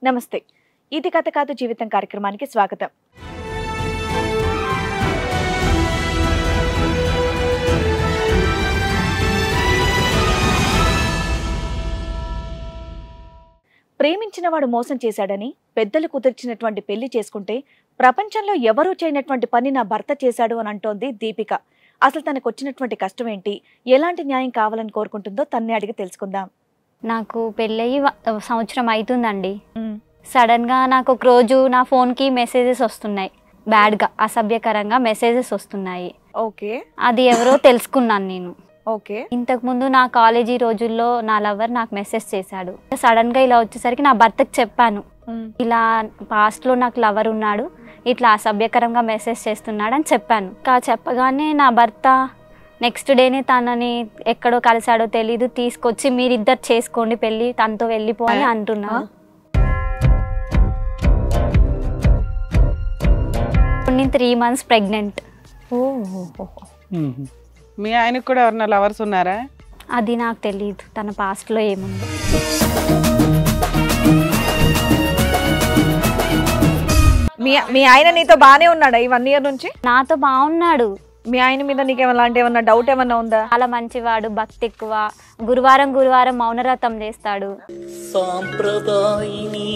నమస్తే. ఇది కథ కాదు జీవితం కార్యక్రమానికి స్వాగతం. ప్రేమించిన వాడు మోసం చేశాడని పెద్దలు కుదిర్చినటువంటి పెళ్లి చేసుకుంటే ప్రపంచంలో ఎవరూ చేయనటువంటి పని నా భర్త చేశాడు అని అంటోంది దీపిక. అసలు తనకు వచ్చినటువంటి కష్టం ఏంటి, ఎలాంటి న్యాయం కావాలని కోరుకుంటుందో తన్నే అడిగి తెలుసుకుందాం. నాకు పెళ్ళయి సంవత్సరం అవుతుందండి. సడన్ గా నాకు ఒక రోజు నా ఫోన్ కి మెసేజెస్ వస్తున్నాయి, బ్యాడ్ గా అసభ్యకరంగా మెసేజెస్ వస్తున్నాయి. ఓకే, అది ఎవరో తెలుసుకున్నాను నేను. ఓకే, ఇంతకు ముందు నా కాలేజీ రోజుల్లో నా లవర్ నాకు మెసేజ్ చేశాడు. సడన్ గా ఇలా వచ్చేసరికి నా భర్తకు చెప్పాను, ఇలా పాస్ట్ లో నాకు లవర్ ఉన్నాడు, ఇట్లా అసభ్యకరంగా మెసేజ్ చేస్తున్నాడు అని చెప్పాను. ఇంకా చెప్పగానే నా భర్త నెక్స్ట్ డేనే తనని ఎక్కడో కలిసాడో తెలీదు, తీసుకొచ్చి మీరిద్దరు చేసుకోండి పెళ్ళి, తనతో వెళ్ళిపో అని అంటున్నాను. నేను 3 months ప్రెగ్నెంట్. మీ ఆయనకు కూడా ఎవరన్నా లవర్స్ ఉన్నారా? అది నాకు తెలియదు, తన పాస్ట్ లో ఏముంది. మీ ఆయన నీతో బానే ఉన్నాడా ఈ 1 year నుంచి? నాతో బాగున్నాడు. మీ ఆయన మీద నీకు ఏమన్నా డౌట్ ఏమన్నా ఉందా? చాలా మంచివాడు, భక్తి ఎక్కువ, గురువారం మౌనరథం చేస్తాడు. సాంప్రదాయిని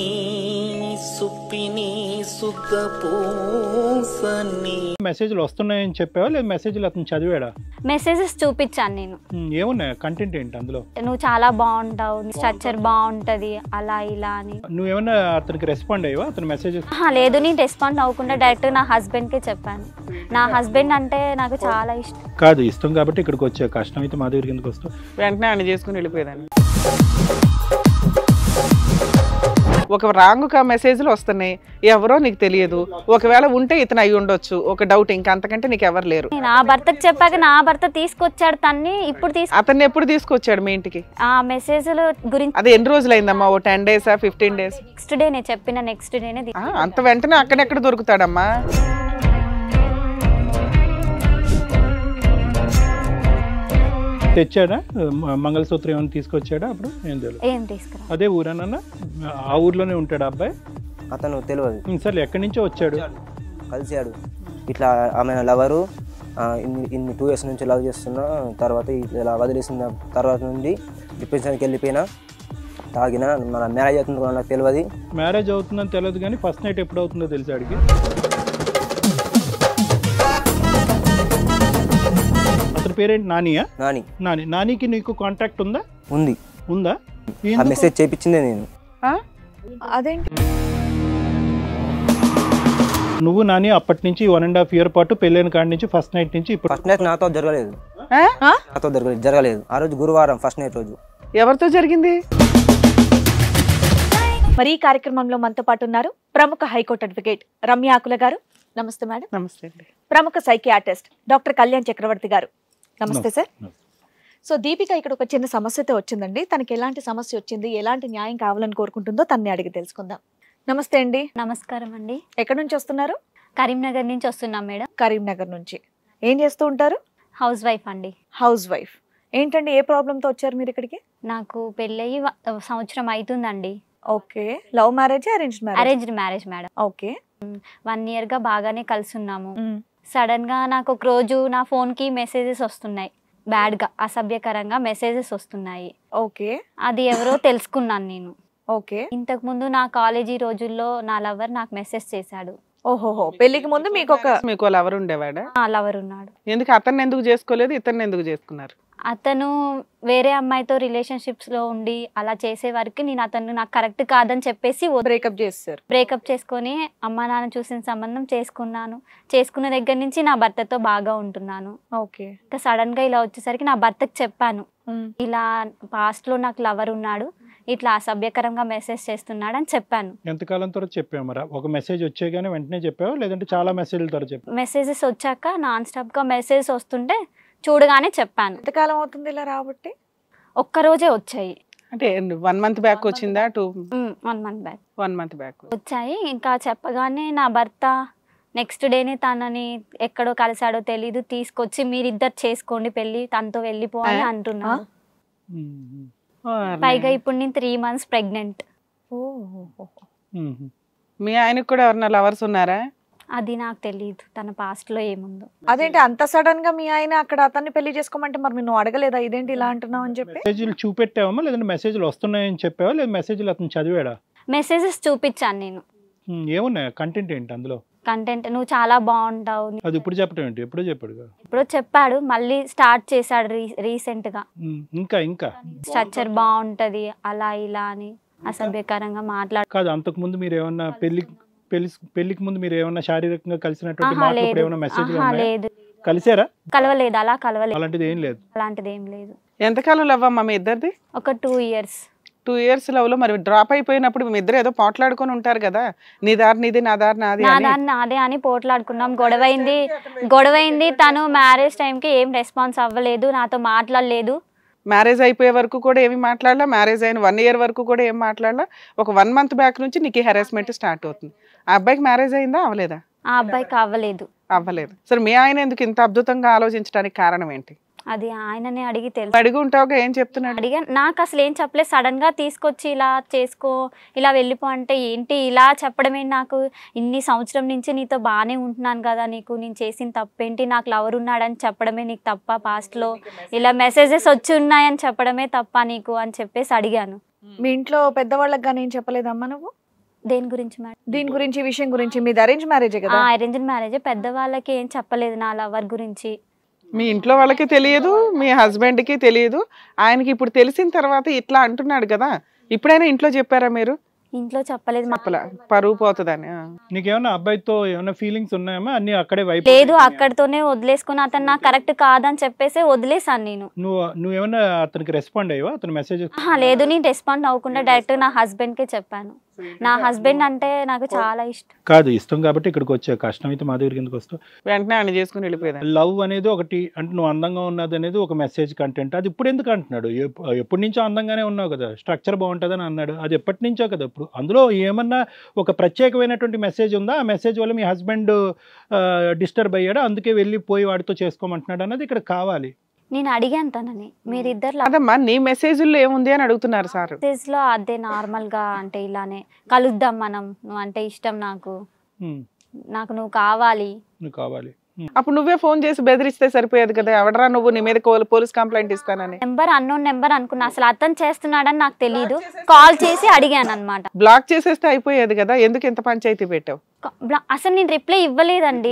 సుప్పిని సుద్ధ పూసని. మెసేజ్లు వస్తున్నాయని చెప్పావా లేదా మెసేజ్లు అతను చదివాడా? మెసేజెస్ చూపించాను నేను. ఏమున్నాయి కంటెంట్ ఏంటి అందులో? నువ్వు చాలా బాగుంటావు, స్ట్రక్చర్ బాగుంటది, అలా ఇలా అని. నువ్వేమన్నా అతనికి రెస్పాండ్ అయ్యావా అతని మెసేజెస్? లేదు, నేను రెస్పాండ్ అవ్వకుండా డైరెక్ట్ నా హస్బెండ్ కి చెప్పాను. నా హస్బెండ్ అంటే నాకు చాలా ఇష్టం. కాదు, ఇష్టం కాబట్టి ఇక్కడికి వచ్చే, కష్టం అయితే మా దగ్గరికి ఎందుకు వస్తావు? వెంటనే ఆయన చేసుకుని వెళ్ళిపోయేదాన్ని. ఒక రాంగ్గా మెసేజ్లు వస్తున్నాయి, ఎవరో నీకు తెలియదు, ఒకవేళ ఉంటే ఇతను అయి ఉండొచ్చు, ఒక డౌట్, ఇంకా అంతకంటే నీకు ఎవరు లేరు. నా భర్తకు చెప్పాక నా భర్త తీసుకొచ్చాడు తన్ని. ఇప్పుడు అతన్ని ఎప్పుడు తీసుకొచ్చాడు మీ ఇంటికి? ఆ మెసేజ్ల గురించి అది ఎన్ని రోజులైందమ్మా? ఓ 10 days 15 days? నెక్స్ట్ డే నేను చెప్పిన నెక్స్ట్ డేనే. అంత వెంటనే అక్కడెక్కడ దొరుకుతాడమ్మా? తెచ్చాడా మంగళసూత్రం ఏమైనా తీసుకొచ్చాడా? అప్పుడు ఏం తెలియదు. ఏం తీసుకురా? అదే ఊరేనన్నా? ఆ ఊర్లోనే ఉంటాడు అబ్బాయి? అతను తెలియదు. సరే, ఎక్కడి నుంచో వచ్చాడు, కలిసాడు. ఇట్లా ఆమె లవరు ఇన్ని 2 years నుంచి లవ్ చేస్తున్నా, తర్వాత ఇలా వదిలేసిన తర్వాత నుండి డిప్రెషన్కి వెళ్ళిపోయినా, తాగిన. మన మ్యారేజ్ అవుతుంది నాకు తెలియదు. మ్యారేజ్ అవుతుందని తెలియదు కానీ ఫస్ట్ నైట్ ఎప్పుడు అవుతుందో తెలిసి అడిగి. అతని పేరేంటి? నానియా? నాని. నానికి నీకు కాంటాక్ట్ ఉందా? ఉందా? మెసేజ్ చేయించిందే నేను. అదేంటి? నువ్వు నాని అప్పటి నుంచి 1.5 year పాటు పెళ్ళైన కాడి నుంచి ఫస్ట్ నైట్ నుంచి ఇప్పుడు? ఫస్ట్ నైట్ నాతో జరగలేదు. ఆ రోజు గురువారం ఫస్ట్ నైట్ రోజు. ఎవరితో జరిగింది? మరి ఈ కార్యక్రమంలో మనతో పాటు ఉన్నారు ప్రముఖ హైకోర్టు అడ్వకేట్ రమ్య ఆకుల గారు. నమస్తే మేడం. నమస్తే అండి. ప్రముఖ సైకియాట్రిస్ట్ డాక్టర్ కళ్యాణ్ చక్రవర్తి గారు. నమస్తే సార్. సో దీపిక ఇక్కడ ఒక చిన్న సమస్యతో వచ్చిందండి. తనకి ఎలాంటి సమస్య వచ్చింది, ఎలాంటి న్యాయం కావాలని కోరుకుంటుందో తన్నే అడిగి తెలుసుకుందాం. నమస్తే అండి. నమస్కారం అండి. ఎక్కడి నుంచి వస్తున్నారు? కరీంనగర్ నుంచి వస్తున్నాం మేడం. కరీంనగర్ నుంచి. ఏం చేస్తూ ఉంటారు? హౌస్ వైఫ్ అండి. House wife. ఏంటండి, ఏ ప్రాబ్లంతో వచ్చారు మీరు ఇక్కడికి? నాకు పెళ్ళయి సంవత్సరం అవుతుందండి. Okay. Love marriage, arranged marriage? Arranged marriage madam. Okay. 1 year గా బాగానే కలిసి ఉన్నాము. సడన్ గా నాకు ఒక రోజు నా ఫోన్ కి మెసేజెస్ వస్తున్నాయి, బ్యాడ్ గా అసభ్యకరంగా మెసేజెస్ వస్తున్నాయి. ఓకే. అది ఎవరో తెలుసుకున్నాను నేను. ఓకే. ఇంతకు ముందు నా కాలేజీ రోజుల్లో నా లవర్ నాకు మెసేజ్ చేశాడు. ఓహోహో, పెళ్లికి ముందు మీకు లవర్ ఉండేవాడా? లవర్ ఉన్నాడు. ఎందుకు అతన్ని ఎందుకు చేసుకోలేదు, ఇతన్ని ఎందుకు చేసుకున్నారు? అతను వేరే అమ్మాయితో రిలేషన్షిప్స్ లో ఉండి అలా చేసే వరకు నేను అతను నాకు కరెక్ట్ కాదని చెప్పేసి బ్రేకప్ చేస్తారు. బ్రేకప్ చేసుకొని అమ్మ నాన్న చూసిన సంబంధం చేసుకున్నాను. చేసుకున్న దగ్గర నుంచి నా భర్తతో బాగా ఉంటున్నాను. ఓకే. ఇంకా సడన్ గా ఇలా వచ్చేసరికి నా భర్తకు చెప్పాను, ఇలా పాస్ట్ లో నాకు లవర్ ఉన్నాడు, ఇట్లా అసభ్యకరంగా మెసేజ్ చేస్తున్నాడు అని చెప్పాను. ఎంతకాలం తర్వాత చెప్పావు? మరి ఒక మెసేజ్ వచ్చేగానే వెంటనే చెప్పావా లేదంటే చాలా మెసేజ్ల తర్వాత చెప్పావు? మెసేజెస్ వచ్చాక నాన్ స్టాప్ గా మెసేజెస్ వస్తుంటే చూడగానే చెప్పాను. ఎంతకాలం అవుతుంది ఇలా రాబట్టి? ఒక్కరోజే వచ్చాయి. అంటే 1 month బ్యాక్ వచ్చిందా? 1 month బ్యాక్. 1 month బ్యాక్ వచ్చాయి. ఇంకా చెప్పగానే నా భర్త నెక్స్ట్ డేనే తనని ఎక్కడో కలిసాడో తెలీదు, తీసుకొచ్చి మీరిద్దరు చేసుకోండి పెళ్ళి, తనతో వెళ్ళిపో అని అంటున్నాను. పైగా ఇప్పుడు నేను 3 months ప్రెగ్నెంట్. మీ ఆయనకు కూడా ఎవరన్నా లవర్స్ ఉన్నారా? అది నాకు తెలియదు తన పాస్ట్ లో ఏముందో. అదేంటి అంత సడన్ గా మీ ఆయన అక్కడ అతన్ని పెళ్లి చేసుకోమంటే మరి నువ్వు అడగలేదా ఇదేంటి ఇలా అంటున్నావు అని చెప్పి? మెసేజ్లు చూపెట్టావా లేదంటే మెసేజ్లు వస్తున్నాయని చెప్పావా లేదా మెసేజ్లు అతను చదివాడా? మెసేజెస్ చూపించాను నేను. ఏమున్నాయి కంటెంట్ ఏంటి అందులో? కంటెంట్ నువ్వు చాలా బాగుంటావు. అది ఇప్పుడు చెప్పడం ఏంటి? ఎప్పుడో చెప్పాడు. ఇప్పుడు చెప్పాడు మళ్ళీ స్టార్ట్ చేశాడు రీసెంట్ గా. ఇంకా స్ట్రక్చర్ బాగుంటది అలా ఇలా అని అసభ్యకరంగా మాట్లాడు. కాదు అంతకు ముందు మీరు ఏమన్నా పెళ్లికి ముందు మీరు ఏమన్నా శారీరకంగా కలిసినటువంటి మాటలు ఏమన్నా మెసేజ్ లేదు కలిసారా? కలవలేదు. అలా కలవలేదు. అలాంటిది ఏం లేదు. అలాంటిది ఏం లేదు. ఎంతకాలం లవ్ అమ్మా మీ ఇద్దరిది? ఒక 2 years. 2 years లవ్ లో మరి డ్రాప్ అయిపోయినప్పుడు మీ ఇద్దరు ఏదో పోట్లాడుకొని ఉంటారు కదా, నీ దారి నీది నా దారి నాది నా దారి నాదే అని పోట్లాడుకున్నాం. గొడవైంది. తను మ్యారేజ్ టైంకి ఏం రెస్పాన్స్ అవ్వలేదు, నాతో మాట్లాడలేదు. మ్యారేజ్ అయిపోయే వరకు కూడా ఏమి మాట్లాడలా, మ్యారేజ్ అయిన 1 year వరకు కూడా ఏం మాట్లాడలా. ఒక 1 month బ్యాక్ నుంచి నీకు హెరాస్మెంట్ స్టార్ట్ అవుతుంది. ఆ అబ్బాయికి మ్యారేజ్ అయిందా అవలేదా? ఆ అబ్బాయికి అవ్వలేదు. సరే మీ ఆయన ఎందుకు ఇంత అద్భుతంగా ఆలోచించడానికి కారణం ఏంటి? అది ఆయననే అడిగి తెలుసు. అడిగి ఉంటావుగా, ఏం చెప్తున్నాడు? అడిగా నాకు అసలు ఏం చెప్పలేదు. సడన్ గా తీసుకొచ్చి ఇలా చేసుకో ఇలా వెళ్ళిపో అంటే ఏంటి ఇలా చెప్పడమే? నాకు ఇన్ని సంవత్సరం నుంచి నీతో బాగానే ఉంటున్నాను కదా, నీకు నేను చేసిన తప్పేంటి? నాకు లవర్ ఉన్నాడని చెప్పడమే నీకు తప్ప? పాస్ట్ లో ఇలా మెసేజెస్ వచ్చి ఉన్నాయని చెప్పడమే తప్ప నీకు అని చెప్పేసి అడిగాను. మీ ఇంట్లో పెద్దవాళ్ళకి కానీ ఏం చెప్పలేదమ్మా నువ్వు? దేని గురించి మేడం? దీని గురించి విషయం గురించి. మీది అరేంజ్ మ్యారేజే కదా? Arrange marriage. పెద్దవాళ్ళకి ఏం చెప్పలేదు నా లవర్ గురించి. మీ ఇంట్లో వాళ్ళకి తెలియదు, మీ హస్బెండ్ కి తెలియదు. ఆయనకి ఇప్పుడు తెలిసిన తర్వాత ఇట్లా అంటున్నాడు కదా, ఇప్పుడైనా ఇంట్లో చెప్పారా మీరు? ఇంట్లో చెప్పలేదు. పరువు పోతుందని. నీకేమన్నా అబ్బాయితో ఏమైనా ఫీలింగ్స్ ఉన్నాయమ్మా? అన్ని అక్కడే వైపు లేదు, అక్కడితోనే వదిలేసుకుని అతను నాకు కరెక్ట్ కాదని చెప్పేసి వదిలేసాను నేను. నువ్వేమన్నా అతనికి రెస్పాండ్ అయ్యావా అతని మెసేజ్? లేదు, నేను రెస్పాండ్ అవ్వకుండా డైరెక్ట్ నా హస్బెండ్ కే చెప్పాను. నా హస్బెండ్ అంటే నాకు చాలా ఇష్టం. కాదు ఇష్టం కాబట్టి ఇక్కడికి వచ్చా, కష్టం అయితే మా దగ్గరికి ఎందుకు వస్తావు? వెంటనే ఆయన చేసుకుని వెళ్ళిపోయాను. లవ్ అనేది ఒకటి అంటే నువ్వు అందంగా ఉన్నది అనేది ఒక మెసేజ్ కంటెంట్. అది ఇప్పుడు ఎందుకు అంటున్నాడు? ఎప్పటి నుంచో అందంగానే ఉన్నావు కదా, స్ట్రక్చర్ బాగుంటుందని అన్నాడు. అది ఎప్పటి నుంచో కదా. ఇప్పుడు అందులో ఏమన్నా ఒక ప్రత్యేకమైనటువంటి మెసేజ్ ఉందా? ఆ మెసేజ్ వల్ల మీ హస్బెండ్ డిస్టర్బ్ అయ్యాడు, అందుకే వెళ్ళిపోయి వాడితో చేసుకోమంటున్నాడు అన్నది ఇక్కడ కావాలి. నేను అడిగాను తనని, మీరిద్దరు అదమ్మా నీ మెసేజ్లో ఏముంది అని అడుగుతున్నారు సార్. మెసేజ్ లో అదే నార్మల్ గా అంటే ఇలానే కలుద్దాం మనం, నువ్వు అంటే ఇష్టం నాకు, నువ్వు కావాలి. అప్పుడు నువ్వే ఫోన్ చేసి బెదిరిస్తే సరిపోయేది కదా. ఎవడరా నువ్వు, నీ మీద పోలీస్ కంప్లైంట్ ఇస్తానని. నెంబర్ అన్నోన్ నెంబర్ అనుకున్నా, అసలు అతను చేస్తున్నాడని నాకు తెలియదు. కాల్ చేసి అడిగాను అనమాట. బ్లాక్ చేసేస్తే అయిపోయేది కదా, ఎందుకు ఇంత పంచాయతీ పెట్టావు? అసలు నేను రిప్లై ఇవ్వలేదండి.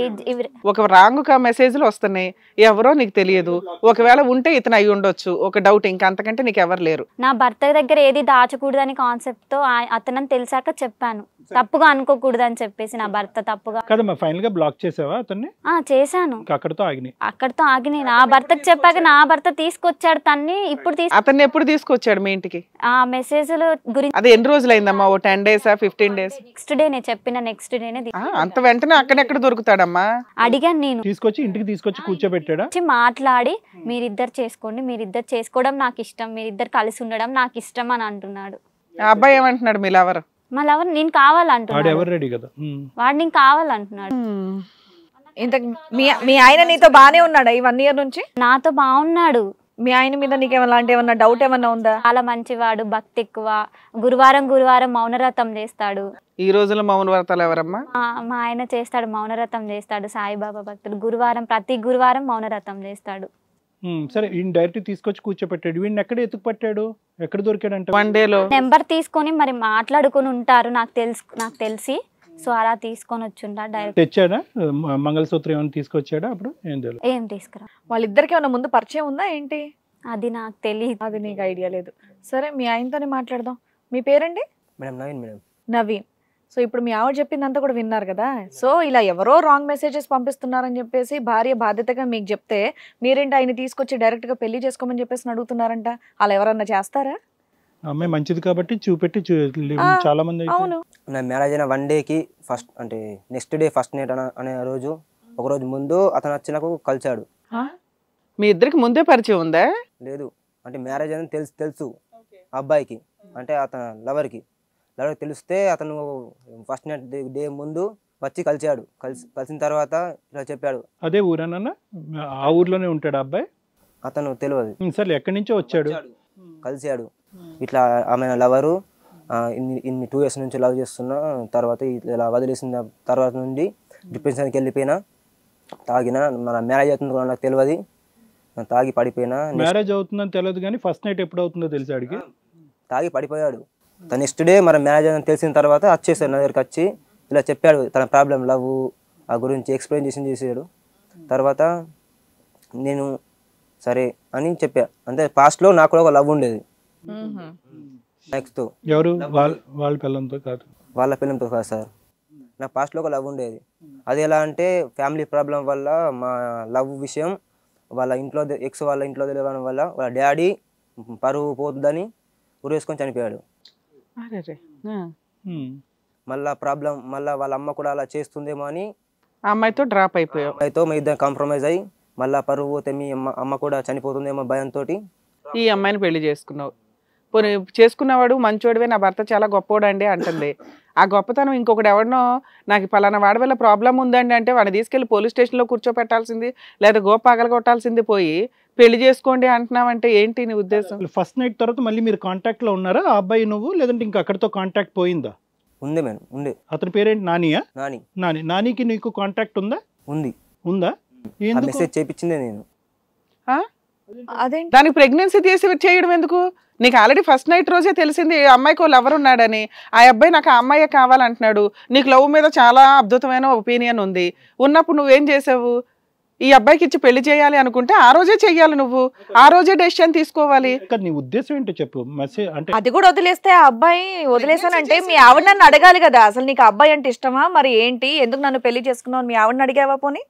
ఒక రాంగ్ మెసేజ్లు వస్తున్నాయి, ఎవరో నీకు తెలియదు. ఒకవేళ ఉంటే ఇతను అయి ఉండొచ్చు, ఒక డౌట్. ఇంకా అంతకంటే నీకు ఎవరు లేరు. నా భర్త దగ్గర ఏది దాచకూడదని కాన్సెప్ట్ తో అతనని తెలిసాక చెప్పాను, తప్పుగా అనుకోకూడదని చెప్పేసి. నా భర్త తప్పుగా ఫైనల్ గా బ్లాక్ చేసావా అతన్ని? చేశాను. అక్కడతో ఆగినాయి. నా భర్తకు చెప్పాక నా భర్త తీసుకొచ్చాడు తన్ని. ఇప్పుడు అతన్ని ఎప్పుడు తీసుకొచ్చాడు మీ ఇంటికి? ఆ మెసేజ్ల గురించి. అది ఎన్ని రోజులైందమ్మా? ఓ 10 days 15 days? నెక్స్ట్ డే నేను చెప్పిన నెక్స్ట్ డేనే. అంత వెంటనే అక్కడెక్కడ దొరుకుతాడమ్మా? అడిగాను నేను. ఇంటికి తీసుకొచ్చి కూర్చోబెట్టాడా? మాట్లాడి మీరిద్దరు చేసుకోండి, మీరిద్దరు చేసుకోవడం నాకు ఇష్టం, మీరిద్దరు కలిసి ఉండడం నాకు ఇష్టం అని అంటున్నాడు. ఆ అబ్బాయి ఏమంటున్నాడు మీ లవర్? మా లవర్ నేను కావాలంటున్నాడు. వాడు నేను కావాలంటున్నాడు. ఇంత మీ ఆయన నీతో బానే ఉన్నాడా ఈ 1 year నుంచి? నాతో బాగున్నాడు. మీ ఆయన మీద నీకు ఏమన్నా డౌట్ ఏమన్నా ఉందా? చాలా మంచివాడు, భక్తి ఎక్కువ. గురువారం మౌనవ్రతం చేస్తాడు. ఈ రోజుల్లో మౌనవ్రతాలు ఎవరమ్మా? మా ఆయన చేస్తాడు, మౌనవ్రతం చేస్తాడు. సాయిబాబా భక్తుడు. ప్రతి గురువారం మౌనవ్రతం చేస్తాడు. సరే, ఈయన డైరెక్ట్ తీసుకొచ్చి కూర్చోపెట్టాడు. వీడిని ఎక్కడ ఎత్తుకు పట్టాడు? ఎక్కడ దొరికాడంట? 1 day లో నెంబర్ తీసుకొని మరి మాట్లాడుకొని ఉంటారు నాకు తెలిసి. సో అలా తీసుకొని వచ్చుంటా. డైరెక్ట్ తెచ్చాడా? మంగళసూత్రం ఏమైనా తీసుకొచ్చాడా? అప్పుడు ఏం తీసుకురా. వాళ్ళిద్దరికి ఏమైనా ముందు పరిచయం ఉందా ఏంటి? అది నాకు తెలియదు. అది నీకు ఐడియా లేదు. సరే, మీ ఆయనతోనే మాట్లాడదాం. మీ పేరండి? నవీన్. సో ఇప్పుడు మీ ఆవిడ చెప్పిందంతా కూడా విన్నారు కదా. సో ఇలా ఎవరో రాంగ్ మెసేజెస్ పంపిస్తున్నారని చెప్పేసి భార్య బాధ్యతగా మీకు చెప్తే మీరేంటి ఆయన తీసుకొచ్చి డైరెక్ట్ గా పెళ్లి చేసుకోమని చెప్పేసి అడుగుతున్నారంట. అలా ఎవరన్నా చేస్తారా? అమ్మాయి మంచిది కాబట్టి చూపెట్టి చాలా మంది. అవును, నా మ్యారేజ్ అయిన 1 dayకి ఫస్ట్ అంటే నెక్స్ట్ డే ఫస్ట్ నైట్ అనే రోజు ఒక రోజు ముందు అతను వచ్చి నాకు కలిసాడు. మీ ఇద్దరికి ముందే పరిచయం ఉందా? లేదు, అంటే మ్యారేజ్ అని తెలుసు అబ్బాయికి, అంటే అతను లవర్కి తెలిస్తే అతను ఫస్ట్ నైట్ డే ముందు వచ్చి కలిసాడు. కలిసిన తర్వాత ఇలా చెప్పాడు. అదే ఊరేనా? ఆ ఊర్లోనే ఉంటాడు అబ్బాయి? అతను తెలియదు. సరే, ఎక్కడి నుంచో వచ్చాడు, కలిసాడు. ఇట్లా ఆమె లవరు ఇన్ని 2 years నుంచి లవ్ చేస్తున్నా, తర్వాత ఇలా వదిలేసిన తర్వాత నుండి డిప్రెషన్కి వెళ్ళిపోయినా, తాగిన మన మ్యారేజ్ అవుతుంది కూడా నాకు తెలియదు, తాగి పడిపోయినా. మ్యారేజ్ అవుతుందని తెలియదు కానీ ఫస్ట్ నైట్ ఎప్పుడు అవుతుందో తెలుసు ఆడికి. తాగి పడిపోయాడు. నెక్స్ట్ డే మన మ్యారేజ్ అని తెలిసిన తర్వాత వచ్చేసాడు నా దగ్గరికి, వచ్చి ఇలా చెప్పాడు తన ప్రాబ్లం లవ్ ఆ గురించి ఎక్స్ప్లెయిన్ చేసాడు. తర్వాత నేను సరే అని చెప్పా. అంటే పాస్ట్లో నాకు కూడా ఒక లవ్ ఉండేది నెక్స్ట్. ఎవరు? వాళ్ళ పిల్లలతో కాదు, వాళ్ళ పిల్లలతో కాదు సార్, నా పాస్ట్లో ఒక లవ్ ఉండేది. అది ఎలా అంటే ఫ్యామిలీ ప్రాబ్లం వల్ల మా లవ్ విషయం వాళ్ళ ఇంట్లో వాళ్ళ ఇంట్లో తెలియడం వల్ల వాళ్ళ డాడీ పరువు పోతుందని ఉరేసుకొని చనిపోయాడు. మళ్ళా ప్రాబ్లం మళ్ళీ వాళ్ళ అమ్మ కూడా అలా చేస్తుందేమో అని ఆ అమ్మాయితో డ్రాప్ అయిపోయావు. అమ్మాయితో మీ ఇద్దరు కాంప్రమైజ్ అయ్యి మళ్ళీ పరువు పోతే మీ అమ్మ కూడా చనిపోతుందేమో భయంతో ఈ అమ్మాయిని పెళ్లి చేసుకున్నావు. పోనీ చేసుకున్నవాడు మంచోడివే, నా భర్త చాలా గొప్పోడు అండి అంటుంది. ఆ గొప్పతనం ఇంకొకటి ఎవరినో నాకు పలానా వాడి వల్ల ప్రాబ్లం ఉందండి అంటే వాడిని తీసుకెళ్లి పోలీస్ స్టేషన్లో కూర్చోపెట్టాల్సింది, లేదా గోపాగలు కొట్టాల్సింది పోయి పెళ్లి చేసుకోండి అంటున్నావంటే ఏంటి నీ ఉద్దేశం? ఫస్ట్ నైట్ తర్వాత మళ్ళీ మీరు కాంటాక్ట్ లో ఉన్నారా ఆ అబ్బాయి నువ్వు, లేదంటే ఇంకా అక్కడితో కాంటాక్ట్ పోయిందా? ఉంది మేడం, ఉంది. అతని పేరేంటి? నానియా? నాని. నానికి నీకు కాంటాక్ట్ ఉందా? ఉందా? మెసేజ్ చేయించిందే నేను. అదేంటి దానికి ప్రెగ్నెన్సీ తీసి చేయడం ఎందుకు? నీకు ఆల్రెడీ ఫస్ట్ నైట్ రోజే తెలిసింది అమ్మాయికి వాళ్ళు ఎవరు ఉన్నాడని. ఆ అబ్బాయి నాకు ఆ అమ్మాయే కావాలంటున్నాడు. నీకు లవ్ మీద చాలా అద్భుతమైన ఒపీనియన్ ఉంది. ఉన్నప్పుడు నువ్వేం చేసావు? ఈ అబ్బాయికి ఇచ్చి పెళ్లి చేయాలి అనుకుంటే ఆ రోజే చెయ్యాలి, నువ్వు ఆ రోజే డెసిషన్ తీసుకోవాలి. నీ ఉద్దేశం ఏంటో చెప్పు. మెసేజ్ అంటే అది కూడా వదిలేస్తే ఆ అబ్బాయి వదిలేసానంటే మీ ఆవిడ నన్ను అడగాలి కదా, అసలు నీకు అబ్బాయి అంటే ఇష్టమా, మరి ఏంటి, ఎందుకు నన్ను పెళ్లి చేసుకున్నావు, మీ ఆవిడని అడిగావా? పోనీ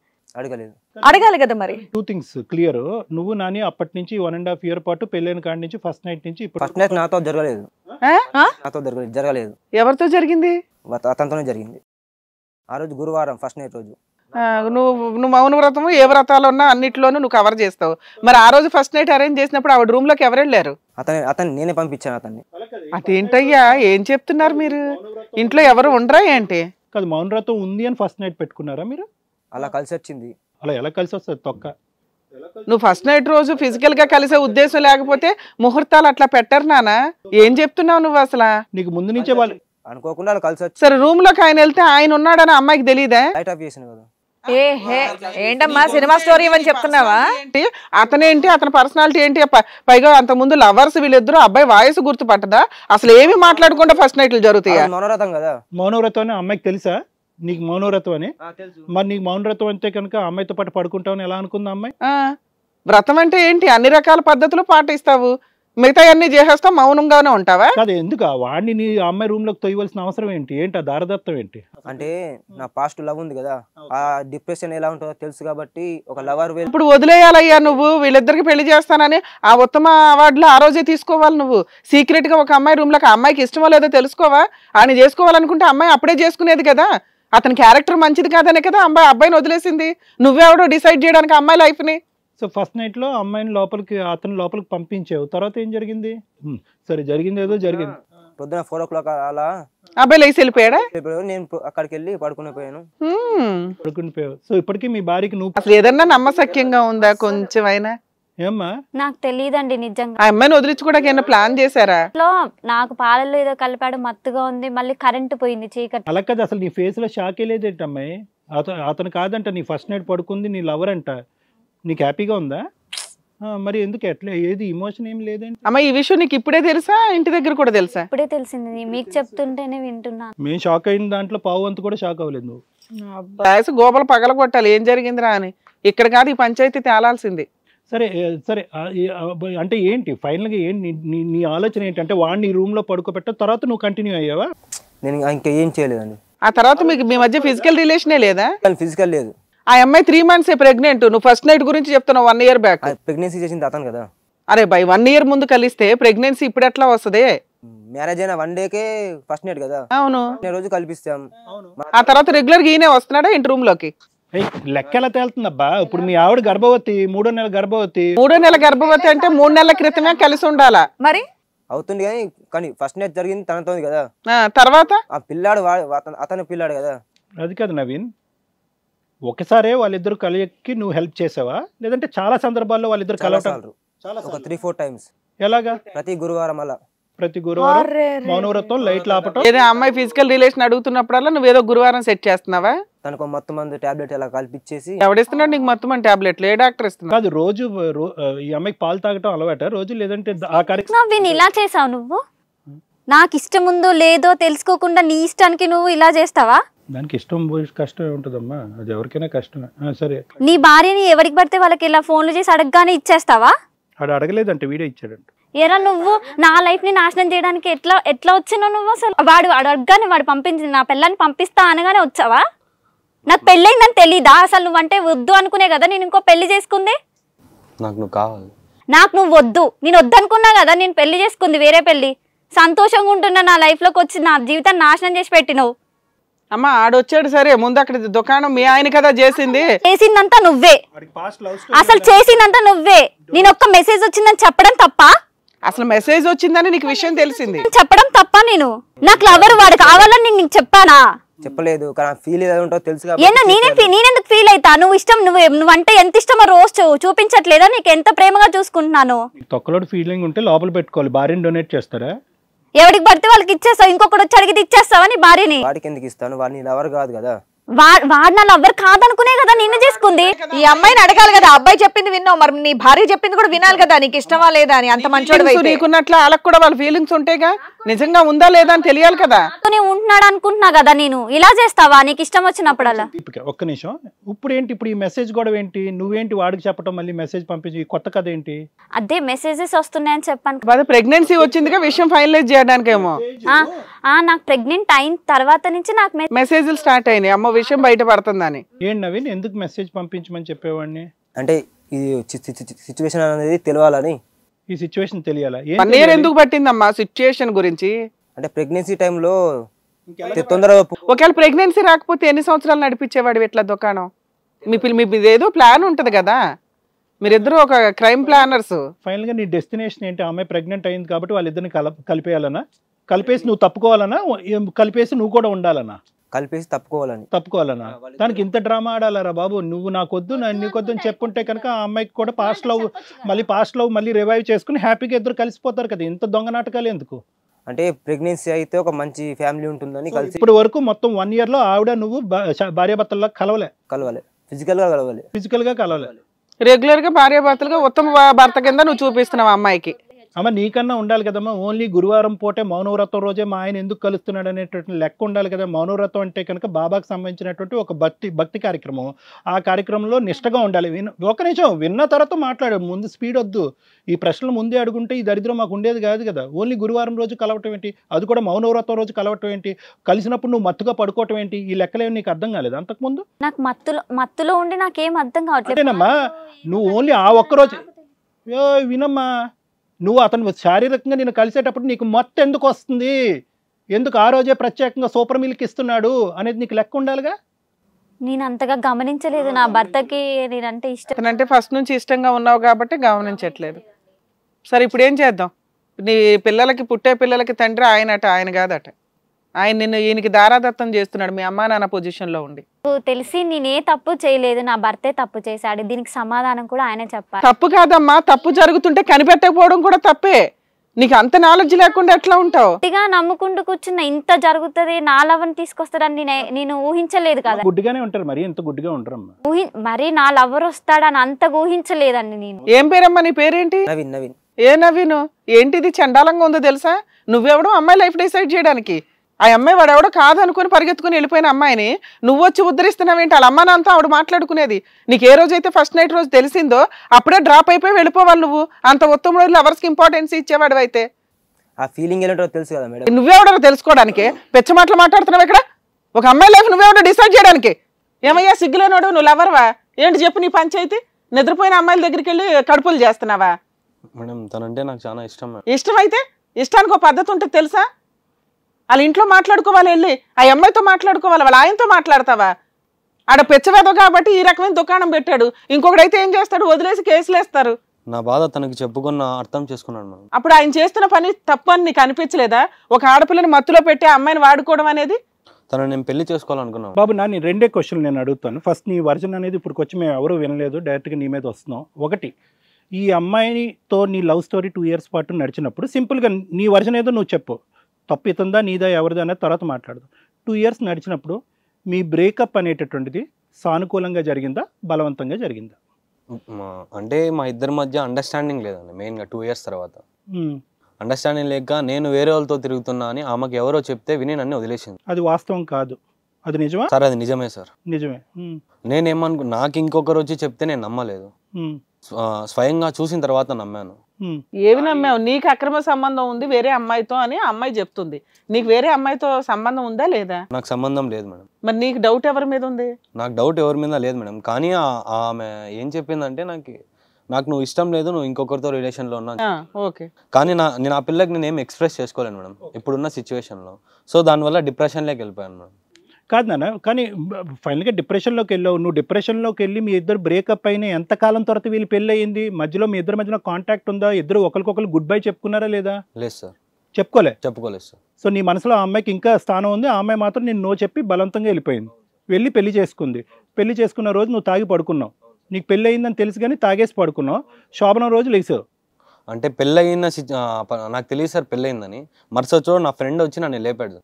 అడగాలి కదా. మరి 2 things క్లియర్. నువ్వు నాని అప్పటి నుంచి 1.5 year పాటు పెళ్ళైన కాడి నుంచి ఫస్ట్ నైట్ నుంచి ఫస్ట్ నైట్ నాతో జరగలేదు. జరగలేదు. ఎవరితో జరిగింది? అతనితోనే జరిగింది. ఆ రోజు గురువారం ఫస్ట్ నైట్ రోజు. నువ్వు మౌన వ్రతము ఏ వ్రతాలు ఉన్నా అన్నిట్లోనూ నువ్వు కవర్ చేస్తావు. మరి ఆ రోజు ఫస్ట్ నైట్ అరేంజ్ చేసినప్పుడు ఆవిడ రూమ్ లోకి ఎవరు వెళ్ళారు? అతను నేనే పంపించాను అతన్ని. అదేంటయ్యా ఏం చెప్తున్నారు మీరు? ఇంట్లో ఎవరు ఉండరా ఏంటి? కాదు, మౌన వ్రతం ఉంది అని ఫస్ట్ నైట్ పెట్టుకున్నారా మీరు? అలా కలిసి వచ్చింది. అలా ఎలా కలిసి వస్తుంది తొక్క? నువ్వు ఫస్ట్ నైట్ రోజు ఫిజికల్ గా కలిసే ఉద్దేశం లేకపోతే ముహూర్తాలు అట్లా పెట్టరు నానా. ఏం చెప్తున్నావు నువ్వు అసలు? నీకు ముందు నుంచే వాళ్ళు అనుకోకుండా కలిసి వచ్చి సరే రూమ్ లోకి ఆయన వెళ్తే ఆయన ఉన్నాడని అమ్మాయికి తెలియదా? లైట్ ఆఫ్ చేసిన కదా. ఏంటమ్మా సినిమా స్టోరీ అని చెప్తున్నావా? అతనేంటి, అతని పర్సనాలిటీ ఏంటి? పైగా అంత ముందు లవర్స్ వీళ్ళిద్దరు, అబ్బాయి వాయిస్ గుర్తుపట్టదా? అసలు ఏమి మాట్లాడకుండా ఫస్ట్ నైట్లు జరుగుతాయా? మౌనవ్రతం కదా. మౌనవ్రతం అని అమ్మాయికి తెలుసా? నీకు మౌనవ్రతం అని? మరి నీకు మౌనవ్రతం అంటే కనుక అమ్మాయితో పాటు పడుకుంటావని ఎలా అనుకుందా అమ్మాయి? వ్రతం అంటే ఏంటి? అన్ని రకాల పద్ధతులు పాటిస్తావు, మిగతా అన్ని చేసేస్తావు, మౌనంగానే ఉంటావా? కాదు, ఎందుకు వాడిని నీ అమ్మాయి రూమ్ లోకి తొయ్యవలసిన అవసరం ఏంటి? ఏంటి ఆ దారదత్తం ఏంటి? అంటే నా పాస్ట్ లవ్ ఉంది కదా, ఆ డిప్రెషన్ ఎలా ఉంటుందో తెలుసు కాబట్టి ఒక లవర్. ఇప్పుడు వదిలేయాలయ్యా నువ్వు, వీళ్ళిద్దరికి పెళ్లి చేస్తానని ఆ ఉత్తమ అవార్డులు ఆ రోజే తీసుకోవాలి నువ్వు. సీక్రెట్ గా ఒక అమ్మాయి రూమ్ లోకి, అమ్మాయికి ఇష్టమో లేదో తెలుసుకోవా? ఆయన చేసుకోవాలనుకుంటే అమ్మాయి అప్పుడే చేసుకునేది కదా. అతని క్యారెక్టర్ మంచిది కాదనే కదా అబ్బాయిని వదిలేసింది. నువ్వెవడో డిసైడ్ చేయడానికి అమ్మాయి లైఫ్ ని. సో ఫస్ట్ నైట్ లో అమ్మాయిని లోపలికి, అతను లోపలికి పంపించావు, తర్వాత ఏం జరిగింది? సరే జరిగింది ఏదో జరిగింది. పొద్దున 4 o'clock అలా అబ్బాయి లేచి వెళ్ళిపోయాడా? నేను అక్కడికి వెళ్ళి పడుకుని పోయాను. సో ఇప్పటికీ మీ భార్యకి నువ్వు అసలు ఏదన్నా నమ్మశక్యంగా ఉందా కొంచెం అయినా? ఏమ్మా? నాకు తెలియదండి నిజంగా. ఆ అమ్మాయిని వదిలించుకోవడానికి ఏమైనా ప్లాన్ చేశారా? నాకు పాలలో ఏదో కలిపాడు, మత్తుగా ఉంది, మళ్ళీ కరెంట్ పోయింది, చీకటి. అలా కదా, అసలు నీ ఫేస్ లో షాక్ లేదేంటి అమ్మాయి? అతను కాదంట నీ ఫస్ట్ నైట్ పడుకుంది, నీ లవర్ అంట. నీకు హ్యాపీగా ఉందా? మరి ఎందుకు ఎట్లా, ఏది ఇమోషన్ ఏం లేదండి? అమ్మ ఈ విషయం నీకు ఇప్పుడే తెలుసా, ఇంటి దగ్గర కూడా తెలుసా? ఇప్పుడే తెలిసింది, మీకు చెప్తుంటేనే వింటున్నాను. మేము షాక్ అయిన దాంట్లో పావు అంత కూడా షాక్ అవ్వలేదు నువ్వు. గోపలు పగల కొట్టాలి ఏం జరిగిందిరా అని. ఇక్కడ కాదు ఈ పంచాయతీ తేలాల్సింది. సరే సరే, అంటే ఏంటి ఫైనల్ గా ఏంటి నీ ఆలోచన ఏంటంటే వాడిని రూమ్ లో పడుకోబెట్ట, తర్వాత నువ్వు కంటిన్యూ అయ్యావా? నేను ఇంకా ఏం చేయలేదండి. ఆ తర్వాత మీకు మీ మధ్య ఫిజికల్ రిలేషనే లేదా? ఫిజికల్ లేదు. ఆ అమ్మాయి 3 months ప్రెగ్నెంట్. నువ్వు ఫస్ట్ నైట్ గురించి చెప్తున్నావు 1 year బ్యాక్. ప్రెగ్నెన్సీ చేసింది అతను కదా. అరే బై 1 year ముందు కలిస్తే ప్రెగ్నెన్సీ ఇప్పుడు ఎట్లా వస్తుంది? మ్యారేజ్ అయిన 1 day ఫస్ట్ నైట్ కదా. అవును, రోజు కల్పిస్తాం. ఆ తర్వాత రెగ్యులర్ గా ఈయనే వస్తున్నాడా ఇంటి రూమ్ లోకి? లెక్క ఎలా తేలుతుందబ్బా? ఇప్పుడు మీ ఆవిడ గర్భవతి, 3వ నెల గర్భవతి. 3వ నెల గర్భవతి అంటే 3 నెలల క్రితమే కలిసి ఉండాలా మరి? అవుతుంది కానీ ఫస్ట్ నైట్ జరిగింది తనతో కదా. తర్వాత ఆ పిల్లాడు అతను పిల్లాడు కదా. అది కాదు నవీన్, ఒకసారే వాళ్ళిద్దరు కలయికి నువ్వు హెల్ప్ చేసావా, లేదంటే చాలా సందర్భాల్లో వాళ్ళిద్దరు కలవటం? ఒక 3-4 times. ఎలాగా? ప్రతి గురువారం అలా ప్రతి గురువారం మౌనవ్రతం లైట్లు ఆపటం. ఏదో అమ్మాయి ఫిజికల్ రిలేషన్ అడుగుతున్నప్పుడల్లా నువ్వేదో గురువారం సెట్ చేస్తున్నావా? తనకు మొత్తం మందు టాబ్లెట్ ఇలా కలిపిచ్చేసి ఎవడిస్తున్నాడు నీకు మొత్తం అని టాబ్లెట్లు? ఏ డాక్టర్ ఇస్తున్నా? కాదు రోజు ఈ అమ్మాయికి పాలు తాగటం అలవాట రోజు, లేదంటే ఆ కార్యక్రమం నవ్విని ఇలా చేసావు నువ్వు? నాకు ఇష్టం ఉందో లేదో తెలుసుకోకుండా నీ ఇష్టానికి నువ్వు ఇలా చేస్తావా? దానికి ఇష్టం కష్టం ఉంటుందమ్మా, అది ఎవరికైనా కష్టమే. సరే నీ భార్యని ఎవరికి పడితే వాళ్ళకి ఇలా ఫోన్లు చేసి అడగగానే ఇచ్చేస్తావా? వాడు అడగలేదంటే వీడియో ఇచ్చాడంట. ఎరా నువ్వు నా లైఫ్ ని నాశనం చేయడానికి ఎట్లా వచ్చినావు నువ్వు? అసలు వాడు అడగగానే వాడు పంపించింది నా పిల్లని పంపిస్తా అనగానే వచ్చావా? నాకు పెళ్ళయిందని తెలీదా? అసలు నువ్వంటే వద్దు అనుకునే కదా నేను ఇంకో పెళ్లి చేసుకుంది. నాకు నువ్వు కావాలి. నాకు నువ్వు వద్దు, నేను వద్దనుకున్నా కదా నేను పెళ్లి చేసుకుంది, వేరే పెళ్లి. సంతోషంగా ఉంటున్నా, నా లైఫ్ లోకి వచ్చి నా జీవితాన్ని నాశనం చేసి పెట్టినవు. అమ్మా ఆడొచ్చాడు సరే, ముందు అక్కడ దుకాణం మీ ఆయన కదా చేసింది. చేసిందంతా నువ్వే, అసలు చేసిందంతా నువ్వే. నేను ఒక్క మెసేజ్ వచ్చిందని చెప్పడం తప్ప? అసలు మెసేజ్ వచ్చిందని నీకు విషయం తెలిసింది చెప్పడం తప్ప? నేను నాకు లవర్ వాడు కావాలని నేను నీకు చెప్పానా? చెప్పలేదు, కానీ ఫీల్ ఏదో ఉంటుందో తెలుసు. నేనెందుకు ఫీల్ అవుతా? నువ్వంటే ఎంత ఇష్టమో రోజు చూపించట్లేదా? నీకు ఎంత ప్రేమగా చూసుకుంటున్నాను. తొక్కలోడు ఫీలింగ్ ఉంటే లోపల పెట్టుకోవాలి. భార్యని డొనేట్ చేస్తారా? ఎవరికి పడితే వాళ్ళకి ఇచ్చేస్తావు, ఇంకొకటి వచ్చి అడిగితే ఇచ్చేస్తావా నీ భార్యని? వాడికి ఎందుకు ఇస్తాను, వాడిని లవర్ కాదు కదా. వాడు నా లవర్ కాదనుకునే కదా నిన్ను చేసుకుంది. ఈ అమ్మాయిని అడగాలి కదా, అబ్బాయి చెప్పింది విన్నావు, మరి నీ భార్య చెప్పింది కూడా వినాలి కదా, నీకు ఇష్టమా లేదా అని. అంత మంచోడు నీకున్నట్లు వాళ్ళకి కూడా వాళ్ళ ఫీలింగ్స్ ఉంటాయిగా, నిజంగా ఉందా లేదా అని తెలియాలి కదా. ఉంటున్నాడు అనుకుంటున్నా కదా నేను. ఇలా చేస్తావా నీకు ఇష్టం వచ్చినప్పుడల్లా? ఒక్క నిమిషం, ఇప్పుడు ఏంటి ఇప్పుడు ఈ మెసేజ్ కూడా ఏంటి? నువ్వేంటి వాడికి చెప్పడం, మళ్ళీ మెసేజ్ పంపించి కొత్త కథ ఏంటి? అదే మెసేజెస్ వస్తున్నాయని చెప్పాను. ప్రెగ్నెన్సీ వచ్చిందిగా, విషయం ఫైనలైజ్ చేయడానికేమో. నాకు ప్రెగ్నెంట్ అయిన తర్వాత నుంచి నాకు మెసేజ్లు స్టార్ట్ అయినాయి, అమ్మ విషయం బయట పడుతుందని. ఏంటి నవీన్, ఎందుకు మెసేజ్ పంపించమని చెప్పేవాడిని? అంటే ఇది సిచ్యువేషన్ అనేది తెలియాలని. ఈ సిచ్యువేషన్ తెలియాలా? ఎందుకు పట్టిందమ్మా సిచ్యువేషన్ గురించి? అంటే ప్రెగ్నెన్సీ టైంలో తొందరగా, ఒకవేళ ప్రెగ్నెన్సీ రాకపోతే ఎన్ని సంవత్సరాలు నడిపించేవాడు ఇట్లా దుకాణం? మీ ఏదో ప్లాన్ ఉంటది కదా, మీరిద్దరు ఒక క్రైమ్ ప్లానర్స్. ఫైనల్ గా నీ డెస్టినేషన్ ఏంటి? ఆమె ప్రెగ్నెంట్ అయింది కాబట్టి వాళ్ళిద్దరిని కలిపేయాలనా? కలిపేసి నువ్వు తప్పుకోవాలనా? కలిపేసి నువ్వు కూడా ఉండాలనా? కలిపేసి తప్పుకోవాలనా? దానికి ఇంత డ్రామా ఆడాలరా బాబు? నువ్వు నాకొద్దు నీకొద్దు అని చెప్పుంటే కనుక ఆ అమ్మాయికి కూడా పాస్ట్ లవ్ మళ్ళీ రివైవ్ చేసుకుని హ్యాపీగా ఇద్దరు కలిసిపోతారు కదా. ఇంత దొంగ నాటకాలు ఎందుకు? అంటే ప్రెగ్నెన్సీ అయితే ఒక మంచి ఫ్యామిలీ ఉంటుందని కలిసి. ఇప్పుడు వరకు మొత్తం 1 year లో ఆవిడ నువ్వు భార్యాభర్తల్లో కలవాలి, ఫిజికల్ గా కలవాలి. రెగ్యులర్ గా భార్యాభర్తలుగా ఉత్తమ భర్త కింద నువ్వు చూపిస్తున్నావు అమ్మాయికి. అమ్మ నీకన్నా ఉండాలి కదమ్మా. ఓన్లీ గురువారం పూటే మౌనవ్రతం రోజే మా ఆయన ఎందుకు కలుస్తున్నాడు అనేటువంటి లెక్క ఉండాలి కదా. మౌనవ్రతం అంటే కనుక బాబాకు సంబంధించినటువంటి ఒక భక్తి కార్యక్రమం. ఆ కార్యక్రమంలో నిష్టగా ఉండాలి. ఒక నిమిషం విన్న తర్వాత మాట్లాడు, ముందు స్పీడ్ వద్దు. ఈ ప్రశ్నలు ముందే అడుగుంటే ఈ దరిద్రం మాకు ఉండేది కాదు కదా. ఓన్లీ గురువారం రోజు కలవటం ఏంటి? అది కూడా మౌనవ్రతం రోజు కలవటం ఏంటి? కలిసినప్పుడు నువ్వు మత్తుగా పడుకోవటం ఏంటి? ఈ లెక్కలేమి నీకు అర్థం కాలేదు అంతకుముందు? నాకు మత్తులో ఉండి నాకేం అర్థం కావట్లేదు. అంతేనమ్మా, నువ్వు ఓన్లీ ఆ ఒక్కరోజు వినమ్మా, నువ్వు అతను శారీరకంగా నేను కలిసేటప్పుడు నీకు మత్తు ఎందుకు వస్తుంది, ఎందుకు ఆ రోజే ప్రత్యేకంగా సూపర్ మిల్క్ ఇస్తున్నాడు అనేది నీకు లెక్క ఉండాలిగా. నేను అంతగా గమనించలేదు. నా భర్తకి నేనంటే ఇష్టం అంటే ఫస్ట్ నుంచి ఇష్టంగా ఉన్నావు కాబట్టి గమనించట్లేదు. సరే ఇప్పుడు ఏం చేద్దాం? నీ పిల్లలకి పుట్టే పిల్లలకి తండ్రి ఆయన కాదట. ఆయన నిన్ను ఈయనకి దారాదత్తం చేస్తున్నాడు మీ అమ్మా నాన్న పొజిషన్ లో ఉండి. తెలిసి నేనే తప్పు చేయలేదు, నా భర్తే తప్పు చేశాడు. దీనికి సమాధానం కూడా ఆయన చెప్పాలి. తప్పు కాదమ్మా, తప్పు జరుగుతుంటే కనిపెట్టకపోవడం కూడా తప్పే. నీకు అంత నాలెడ్జ్ లేకుండా ఎట్లా ఉంటావు? నమ్ముకుంటూ కూర్చున్నా ఇంత జరుగుతుంది, నా లవర్ని తీసుకొస్తాడని నేను ఊహించలేదు కదా. గుడ్డిగానే ఉంటారు, మరి ఎంత గుడ్డిగా ఉంటారమ్మా. మరి నా లవర్ వస్తాడని అంతగా ఊహించలేదండి నేను. ఏం పేరమ్మా నీ పేరేంటి? నవీన్. ఏ నవీను? ఏంటిది చండాలంగా ఉందో తెలుసా? నువ్వెవడో అమ్మాయి లైఫ్ డిసైడ్ చేయడానికి. ఆ అమ్మాయి వాడెవడో కాదనుకుని పరిగెత్తుకుని వెళ్ళిపోయిన అమ్మాయిని నువ్వు వచ్చి ఉద్ధరిస్తున్నావేంటి? వాళ్ళ అమ్మ నాన్నతో ఆవిడ మాట్లాడుకునేది. నీకు ఏ రోజైతే ఫస్ట్ నైట్ రోజు తెలిసిందో అప్పుడే డ్రాప్ అయిపోయి వెళ్ళిపోవాలి నువ్వు. అంత ఉత్తమ రోజులు లవర్స్కి ఇంపార్టెన్స్ ఇచ్చేవాడు అయితే ఆ ఫీలింగ్ ఏంటో తెలుసు కదా మేడం. నువ్వెవడో తెలుసుకోవడానికి పెచ్చ మాటలు మాట్లాడుతున్నావు ఇక్కడ. ఒక అమ్మాయి లైఫ్ నువ్వెవడో డిసైడ్ చేయడానికి. ఏమయ్యా సిగ్గులేనోడు, నువ్వు లవర్వా ఏంటి చెప్పు నీ పంచాయతీ? నిద్రపోయిన అమ్మాయిల దగ్గరికి వెళ్ళి కడుపులు చేస్తున్నావా? మేడం తనంటే నాకు చాలా ఇష్టం. ఇష్టం అయితే ఇష్టానికి ఒక పద్ధతి ఉంటుంది తెలుసా? వాళ్ళ ఇంట్లో మాట్లాడుకోవాలి, వెళ్ళి ఆ అమ్మాయితో మాట్లాడుకోవాలి, వాళ్ళ ఆయనతో మాట్లాడతావా? ఆడ పెచ్చవేదో కాబట్టి ఈ రకమైన దుకాణం పెట్టాడు. ఇంకొకడైతే ఏం చేస్తాడు? వదిలేసి కేసులు వేస్తారు. నా బాధ తనకి చెప్పుకున్న అర్థం చేసుకున్నాను మేడం. అప్పుడు ఆయన చేస్తున్న పని తప్పు అని నీకు అనిపించలేదా? ఒక ఆడపిల్లని మత్తులో పెట్టి అమ్మాయిని వాడుకోవడం అనేది. తను నేను పెళ్లి చేసుకోవాలనుకున్నాను. బాబు నేను 2 క్వశ్చన్లు నేను అడుగుతాను. ఫస్ట్ నీ వర్జన్ అనేది ఇప్పుడు వచ్చి మేము ఎవరు వినలేదు, డైరెక్ట్గా నీ మీద వస్తున్నాం. ఒకటి, ఈ అమ్మాయితో నీ లవ్ స్టోరీ 2 years పాటు నడిచినప్పుడు సింపుల్గా నీ వర్షన్ ఏదో నువ్వు చెప్పు, తప్పు ఇతుందా నీదా ఎవరిదా అనేది తర్వాత మాట్లాడదాం. 2 years నడిచినప్పుడు మీ బ్రేకప్ అనేటటువంటిది సానుకూలంగా జరిగిందా, బలవంతంగా జరిగిందా? అంటే మా ఇద్దరి మధ్య అండర్స్టాండింగ్ లేదండి. మెయిన్గా 2 years తర్వాత అండర్స్టాండింగ్ లేక నేను వేరే వాళ్ళతో తిరుగుతున్నా అని ఆమెకు ఎవరో చెప్తే విని నన్ను వదిలేసింది. అది వాస్తవం కాదు, అది నిజమా? సార్ అది నిజమే సార్. నిజమే. నాకు ఇంకొకరు వచ్చి చెప్తే నేను నమ్మలేదు, స్వయంగా చూసిన తర్వాత నమ్మాను. ఏవి నమ్మావు? నీకు అక్రమ సంబంధం ఉంది వేరే అమ్మాయితో అని అమ్మాయి చెప్తుంది, నీకు వేరే అమ్మాయితో సంబంధం ఉందా లేదా? నాకు సంబంధం లేదు మేడం. మరి నీకు డౌట్ ఎవరి మీద ఉంది? నాకు డౌట్ ఎవరి మీద లేదు మేడం. కానీ ఆమె ఏం చెప్పిందంటే నాకు నువ్వు ఇష్టం లేదు, నువ్వు ఇంకొకరితో రిలేషన్లో ఉన్నా. ఓకే. కానీ నేను ఆ పిల్లకి నేను ఏం ఎక్స్ప్రెస్ చేసుకోలేను మేడం ఇప్పుడున్న సిచ్యువేషన్లో. సో దానివల్ల డిప్రెషన్లోకి వెళ్ళిపోయాను మేడం. కాదు నాన్న, కానీ ఫైనల్గా డిప్రెషన్లోకి వెళ్ళావు. నువ్వు డిప్రెషన్లోకి వెళ్ళి మీ ఇద్దరు బ్రేకప్ అయిన ఎంతకాలం తర్వాత వీళ్ళు పెళ్ళి అయ్యింది? మధ్యలో మీ ఇద్దరి మధ్యన కాంటాక్ట్ ఉందా? ఇద్దరు ఒకరికొకరు గుడ్ బై చెప్పుకున్నారా లేదా? లేదు సార్, చెప్పుకోలేదు సార్. సో నీ మనసులో ఆ అమ్మాయికి ఇంకా స్థానం ఉంది, ఆ అమ్మాయి మాత్రం నేను నో చెప్పి బలవంతంగా వెళ్ళిపోయింది, వెళ్ళి పెళ్లి చేసుకుంది. పెళ్లి చేసుకున్న రోజు నువ్వు తాగి పడుకున్నావు, నీకు పెళ్ళి అయిందని తెలుసు కానీ తాగేసి పడుకున్నావు. శోభనం రోజు లేచావు. అంటే పెళ్ళయిన నాకు తెలియదు సార్ పెళ్ళయిందని. మరుసటి రోజు నా ఫ్రెండ్ వచ్చి నన్ను లేపాడు,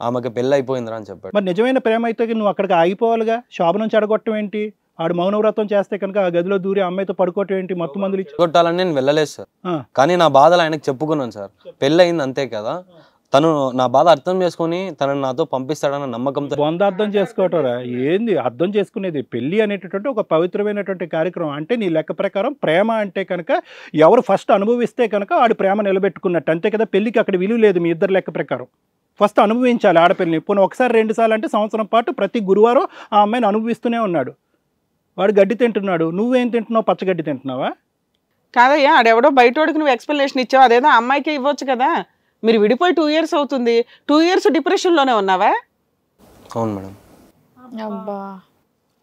ఆమెకి పెళ్ళి అయిపోయిందిరా అని చెప్పాడు. మరి నిజమైన ప్రేమ అయితే నువ్వు అక్కడికి ఆగిపోవాలిగా. శోభనం చెడగొట్టడం ఏంటి? ఆడు మౌనవ్రతం చేస్తే కనుక ఆ గదిలో దూరి అమ్మాయితో పడుకోవటం ఏంటి? మొత్తం మందులు కొట్టాలని నేను వెళ్ళలేదు సార్, కానీ నా బాధలు ఆయనకు చెప్పుకున్నాను సార్. పెళ్ళి అయింది అంతే కదా, తను నా బాధ అర్థం చేసుకుని తనని నాతో పంపిస్తాడన్న నమ్మకంతో. బొంద అర్థం చేసుకోవటరా ఏంది? అర్థం చేసుకునేది పెళ్లి అనేటటువంటి ఒక పవిత్రమైనటువంటి కార్యక్రమం. అంటే నీ లెక్క ప్రకారం ప్రేమ అంటే కనుక ఎవరు ఫస్ట్ అనుభవిస్తే కనుక ఆడు ప్రేమ నిలబెట్టుకున్నట్టు అంతే కదా. పెళ్లికి అక్కడ విలువ లేదు మీ ఇద్దరు లెక్క ప్రకారం. ఫస్ట్ అనుభవించాలి ఆడపిల్లని. పోనీ ఒకసారి 2 సార్లు అంటే సంవత్సరం పాటు ప్రతి గురువారం ఆ అమ్మాయిని అనుభవిస్తూనే ఉన్నాడు. వాడు గడ్డి తింటున్నాడు, నువ్వేం తింటున్నావు? పచ్చగడ్డి తింటున్నావా? కాదయ్యా, ఆడెవడో బయటోడికి నువ్వు ఎక్స్ప్లెనేషన్ ఇచ్చావు, అదేదో అమ్మాయికి ఇవ్వచ్చు కదా. మీరు విడిపోయి 2 years అవుతుంది, 2 years డిప్రెషన్లోనే ఉన్నావా? అవును మేడం. అబ్బా,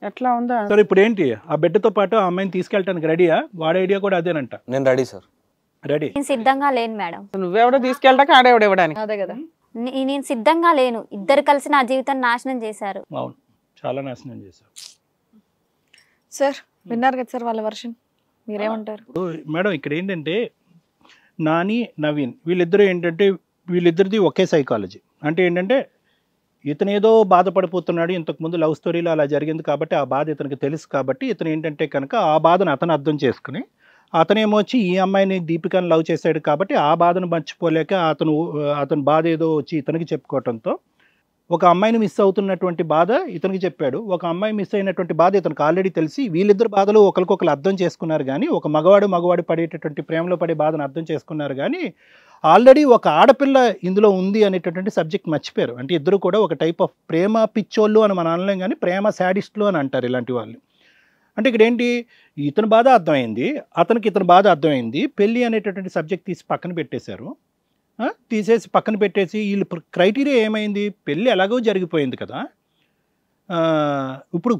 ఎట్లా ఉందా? సరే ఇప్పుడు ఏంటి? ఆ బిడ్డతో పాటు ఆ అమ్మాయిని తీసుకెళ్ళడానికి రెడీయా? వాడి ఐడియా కూడా అదేనంట. నేను రెడీ సార్. రెడీ? నేను సిద్ధంగా లేను మేడం. నువ్వెవడో తీసుకెళ్ళడానికి ఆడేవాడు ఇవ్వడానికి? అదే కదా. నేను సిద్ధంగా లేను. ఇద్దరు కలిసి నా జీవితాన్ని నాశనం చేశారు. అవును, చాలా నాశనం చేశారు. సార్ విన్నారు కదా సార్ వాళ్ళ వర్షన్, మీరేమంటారు? మేడం ఇక్కడ ఏంటంటే నాని నవీన్ వీళ్ళిద్దరూ ఏంటంటే వీళ్ళిద్దరిది ఒకే సైకాలజీ. అంటే ఏంటంటే ఇతను ఏదో బాధపడిపోతున్నాడు, ఇంతకుముందు లవ్ స్టోరీలో అలా జరిగింది కాబట్టి ఆ బాధ ఇతనికి తెలుసు కాబట్టి ఇతను ఏంటంటే కనుక ఆ బాధను అతను అర్థం చేసుకుని అతనేమో వచ్చి ఈ అమ్మాయిని దీపికను లవ్ చేశాడు కాబట్టి ఆ బాధను మర్చిపోలేక అతను బాధ ఏదో వచ్చి ఇతనికి చెప్పుకోవటంతో ఒక అమ్మాయిని మిస్ అవుతున్నటువంటి బాధ ఇతనికి చెప్పాడు. ఒక అమ్మాయి మిస్ అయినటువంటి బాధ ఇతనికి ఆల్రెడీ తెలిసి వీళ్ళిద్దరు బాధలు ఒకరికొకరు అర్థం చేసుకున్నారు. కానీ ఒక మగవాడు పడేటటువంటి ప్రేమలో పడే బాధను అర్థం చేసుకున్నారు. కానీ ఆల్రెడీ ఒక ఆడపిల్ల ఇందులో ఉంది అనేటటువంటి సబ్జెక్ట్ మర్చిపోయారు. అంటే ఇద్దరు కూడా ఒక టైప్ ఆఫ్ ప్రేమ పిచ్చోళ్ళు అని మనం అనలేం, కానీ ప్రేమ శాడిస్టులు అని అంటారు ఇలాంటి వాళ్ళు. అంటే ఇక్కడ ఏంటి, ఇతని బాధ అర్థమైంది, అతనికి ఇతని బాధ అర్థమైంది. పెళ్ళి అనేటటువంటి సబ్జెక్ట్ తీసి పక్కన పెట్టేశారు. తీసేసి పక్కన పెట్టేసి వీళ్ళు క్రైటీరియా ఏమైంది? పెళ్ళి ఎలాగో జరిగిపోయింది కదా. ఇప్పుడు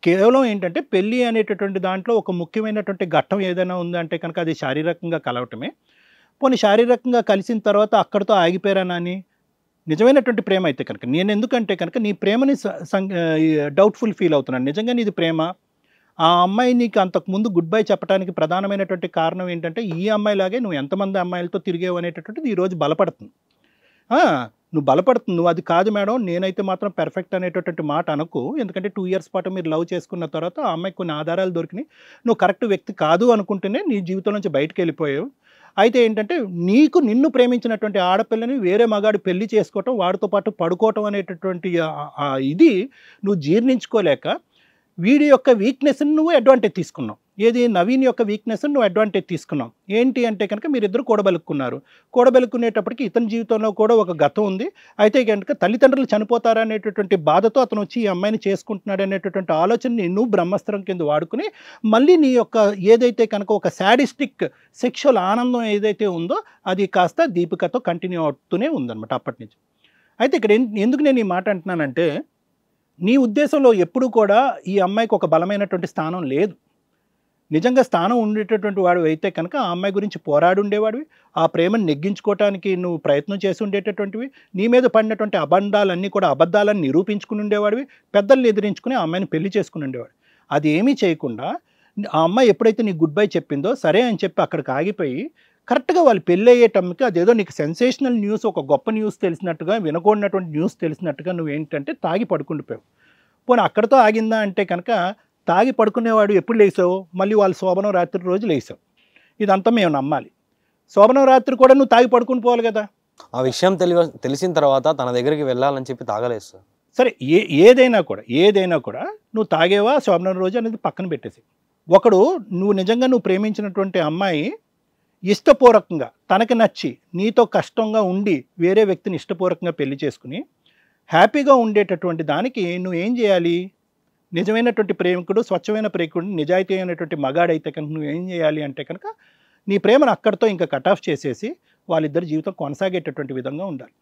కేవలం ఏంటంటే పెళ్ళి అనేటటువంటి దాంట్లో ఒక ముఖ్యమైనటువంటి ఘట్టం ఏదైనా ఉందంటే కనుక అది శారీరకంగా కలవటమే. పోనీ శారీరకంగా కలిసిన తర్వాత అక్కడితో ఆగిపోయారని అని నిజమైనటువంటి ప్రేమ అయితే కనుక నేను ఎందుకంటే కనుక నీ ప్రేమని డౌట్ఫుల్ ఫీల్ అవుతున్నాను. నిజంగా నీది ప్రేమ, ఆ అమ్మాయి నీకు అంతకుముందు గుడ్ బై చెప్పడానికి ప్రధానమైనటువంటి కారణం ఏంటంటే ఈ అమ్మాయిలాగే నువ్వు ఎంతమంది అమ్మాయిలతో తిరిగేవు అనేటటువంటిది ఈరోజు బలపడుతుంది. నువ్వు అది కాదు మేడం, నేనైతే మాత్రం పెర్ఫెక్ట్ అనేటటువంటి మాట అనకు. ఎందుకంటే 2 years పాటు మీరు లవ్ చేసుకున్న తర్వాత ఆ అమ్మాయికి కొన్ని ఆధారాలు దొరికినాయి, నువ్వు కరెక్ట్ వ్యక్తి కాదు అనుకుంటేనే నీ జీవితం నుంచి బయటకు వెళ్ళిపోయావు. అయితే ఏంటంటే నిన్ను ప్రేమించినటువంటి ఆడపిల్లని వేరే మగాడు పెళ్లి చేసుకోవటం, వాడితో పాటు పడుకోవటం అనేటటువంటి ఇది నువ్వు జీర్ణించుకోలేక వీడి యొక్క వీక్నెస్ని నువ్వు అడ్వాంటేజ్ తీసుకున్నావు. ఏది? నవీన్ యొక్క వీక్నెస్ని నువ్వు అడ్వాంటేజ్ తీసుకున్నావు. ఏంటి అంటే కనుక మీరిద్దరు కూడబెలుక్కునేటప్పటికి ఇతని జీవితంలో కూడా ఒక గతం ఉంది. అయితే కనుక తల్లిదండ్రులు చనిపోతారనేటటువంటి బాధతో అతను వచ్చి ఈ అమ్మాయిని చేసుకుంటున్నాడు అనేటటువంటి ఆలోచనని నువ్వు బ్రహ్మాస్త్రం కింద వాడుకుని మళ్ళీ నీ యొక్క ఏదైతే కనుక ఒక శాడిస్టిక్ సెక్షువల్ ఆనందం ఏదైతే ఉందో అది కాస్త దీపికతో కంటిన్యూ అవుతూనే ఉందన్నమాట అప్పటి నుంచి. అయితే ఇక్కడ ఎందుకు నేను ఈ మాట అంటున్నానంటే నీ ఉద్దేశంలో ఎప్పుడు కూడా ఈ అమ్మాయికి ఒక బలమైనటువంటి స్థానం లేదు. నిజంగా స్థానం ఉండేటటువంటి వాడు అయితే కనుక ఆ అమ్మాయి గురించి పోరాడి ఉండేవాడివి, ఆ ప్రేమను నెగ్గించుకోవటానికి నువ్వు ప్రయత్నం చేసి ఉండేటటువంటివి, నీ మీద పడినటువంటి అబద్ధాలన్నీ కూడా అబద్ధాలను నిరూపించుకుని ఉండేవాడివి, పెద్దల్ని ఎదిరించుకుని ఆ అమ్మాయిని పెళ్లి చేసుకుని ఉండేవాడు. అది ఏమీ చేయకుండా ఆ అమ్మాయి ఎప్పుడైతే నీకు గుడ్ బై చెప్పిందో సరే అని చెప్పి అక్కడికి ఆగిపోయి కరెక్ట్గా వాళ్ళు పెళ్ళి అయ్యేటమ్మకి అదేదో నీకు సెన్సేషనల్ న్యూస్, ఒక గొప్ప న్యూస్ తెలిసినట్టుగా, వినకూడనటువంటి న్యూస్ తెలిసినట్టుగా నువ్వు ఏంటంటే తాగి పడుకుండిపోయావు. పోనీ అక్కడితో ఆగిందా అంటే కనుక తాగి పడుకునేవాడు ఎప్పుడు లేసావు, మళ్ళీ వాళ్ళు శోభనం రాత్రి రోజు లేసావు. ఇదంతా మేము నమ్మాలి. శోభనం రాత్రి కూడా నువ్వు తాగి పడుకుని పోవాలి కదా. ఆ విషయం తెలిసిన తర్వాత తన దగ్గరికి వెళ్ళాలని చెప్పి తాగలేదు సార్. సరే ఏదైనా కూడా నువ్వు తాగేవా శోభనం రోజు అనేది పక్కన పెట్టేసి, ఒకడు నువ్వు ప్రేమించినటువంటి అమ్మాయి ఇష్టపూర్వకంగా తనకి నచ్చి నీతో కష్టంగా ఉండి వేరే వ్యక్తిని ఇష్టపూర్వకంగా పెళ్లి చేసుకుని హ్యాపీగా ఉండేటటువంటి దానికి నువ్వేం చేయాలి? నిజమైనటువంటి ప్రేమికుడు, స్వచ్ఛమైన ప్రేమికుడు, నిజాయితీ అయినటువంటి మగాడైతే కనుక నువ్వేం చేయాలి అంటే కనుక నీ ప్రేమను అక్కడితో ఇంకా కట్ ఆఫ్ చేసేసి వాళ్ళిద్దరి జీవితం కొనసాగేటటువంటి విధంగా ఉండాలి.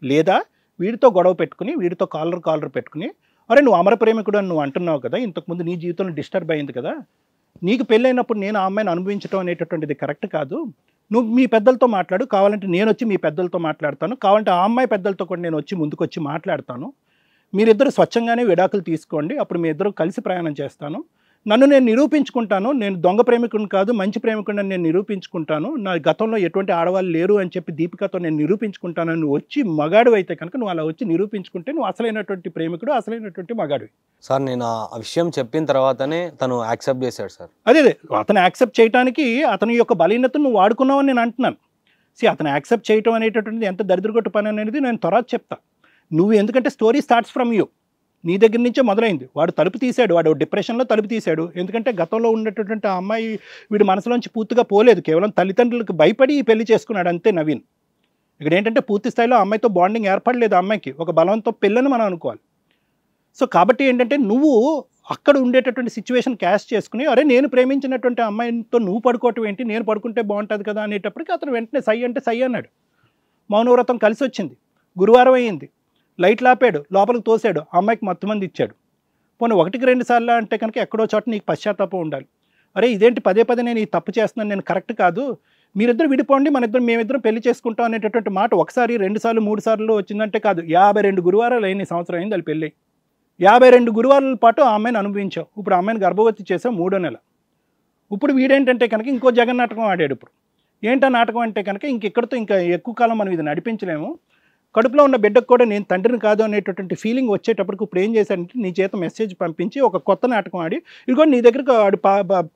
లేదా వీడితో గొడవ పెట్టుకుని, వీడితో కాలర్ పెట్టుకుని, అరే నువ్వు అమర ప్రేమికుడు అని నువ్వు అంటున్నావు కదా, ఇంతకుముందు నీ జీవితంలో డిస్టర్బ్ అయింది కదా, నీకు పెళ్ళైనప్పుడు నేను ఆ అమ్మాయిని అనుభవించడం అనేటటువంటిది కరెక్ట్ కాదు, నువ్వు మీ పెద్దలతో మాట్లాడు, కావాలంటే నేను వచ్చి మీ పెద్దలతో మాట్లాడతాను, కావాలంటే ఆ అమ్మాయి పెద్దలతో కూడా నేను వచ్చి ముందుకొచ్చి మాట్లాడతాను, మీరిద్దరు స్వచ్ఛంగానే విడాకులు తీసుకోండి, అప్పుడు మీ ఇద్దరు కలిసి ప్రయాణం చేస్తాను, నన్ను నేను నిరూపించుకుంటాను, నేను దొంగ ప్రేమికుడిని కాదు మంచి ప్రేమికుడిని నేను నిరూపించుకుంటాను, నా గతంలో ఎటువంటి ఆడవాళ్ళు లేరు అని చెప్పి దీపికతో నేను నిరూపించుకుంటాను, నువ్వు వచ్చి మగాడు అయితే కనుక నువ్వు అలా వచ్చి నిరూపించుకుంటే నువ్వు అసలైనటువంటి ప్రేమికుడు, అసలైనటువంటి మగాడివి. సార్ నేను ఆ విషయం చెప్పిన తర్వాతనే తను యాక్సెప్ట్ చేశాడు సార్. అదే అతను యాక్సెప్ట్ చేయడానికి అతని యొక్క బలహీనతను నువ్వు వాడుకున్నావని నేను అంటున్నాను. అతను యాక్సెప్ట్ చేయటం అనేటటువంటిది ఎంత దరిద్రగొట్టు పని అనేది నేను తర్వాత చెప్తా. నువ్వు ఎందుకంటే స్టోరీ స్టార్ట్స్ ఫ్రమ్ యూ, నీ దగ్గర నుంచే మొదలైంది. వాడు తలుపు తీశాడు, వాడు డిప్రెషన్లో తలుపు తీశాడు, ఎందుకంటే గతంలో ఉన్నటువంటి ఆ అమ్మాయి వీడి మనసులోంచి పూర్తిగా పోలేదు, కేవలం తల్లిదండ్రులకు భయపడి పెళ్లి చేసుకున్నాడు అంతే నవీన్. ఇక్కడ ఏంటంటే పూర్తి స్థాయిలో అమ్మాయితో బాండింగ్ ఏర్పడలేదు, అమ్మాయికి ఒక బలవంతో పెళ్ళని మనం అనుకోవాలి. సో కాబట్టి ఏంటంటే నువ్వు అక్కడ ఉండేటటువంటి సిచ్యువేషన్ క్యాష్ చేసుకుని, అరే నేను ప్రేమించినటువంటి అమ్మాయితో నువ్వు పడుకోవటం ఏంటి, నేను పడుకుంటే బాగుంటుంది కదా అనేటప్పటికి అతను వెంటనే సై అంటే సై అన్నాడు. మౌనవ్రతం కలిసి వచ్చింది, గురువారం అయ్యింది, లైట్లు ఆపాడు, లోపలికి తోసాడు, అమ్మాయికి మొత్తం మంది ఇచ్చాడు. పోనీ 1-2 సార్లు అంటే కనుక ఎక్కడో చోట నీకు పశ్చాత్తాపం ఉండాలి. అరే ఇదేంటి పదే నేను ఈ తప్పు చేస్తున్నాను, నేను కరెక్ట్ కాదు, మీరిద్దరు విడిపోండి, మేమిద్దరం పెళ్లి చేసుకుంటాం అనేటటువంటి మాట 1 సారి 2 సార్లు 3 సార్లు వచ్చిందంటే కాదు, 52 గురువారాలు అయింది, సంవత్సరం అయింది వాళ్ళ పెళ్ళి. 52 గురువారాల పాటు ఆ అమ్మాయిని అనుభవించావు. ఇప్పుడు ఆ అమ్మాయిని గర్భవతి చేసావు 3వ నెల. ఇప్పుడు వీడేంటంటే కనుక ఇంకో జగన్ నాటకం ఆడాడు. ఇప్పుడు ఏంటో నాటకం అంటే కనుక ఇంకెక్కడితో ఇంకా ఎక్కువ కాలం మనం ఇది నడిపించలేము, కడుపులో ఉన్న బిడ్డకు కూడా నేను తండ్రిని కాదు అనేటటువంటి ఫీలింగ్ వచ్చేటప్పటికి ఇప్పుడు ఏం చేశానంటే నీ చేత మెసేజ్ పంపించి ఒక కొత్త నాటకం ఆడి, ఇదిగో నీ దగ్గరకు వాడి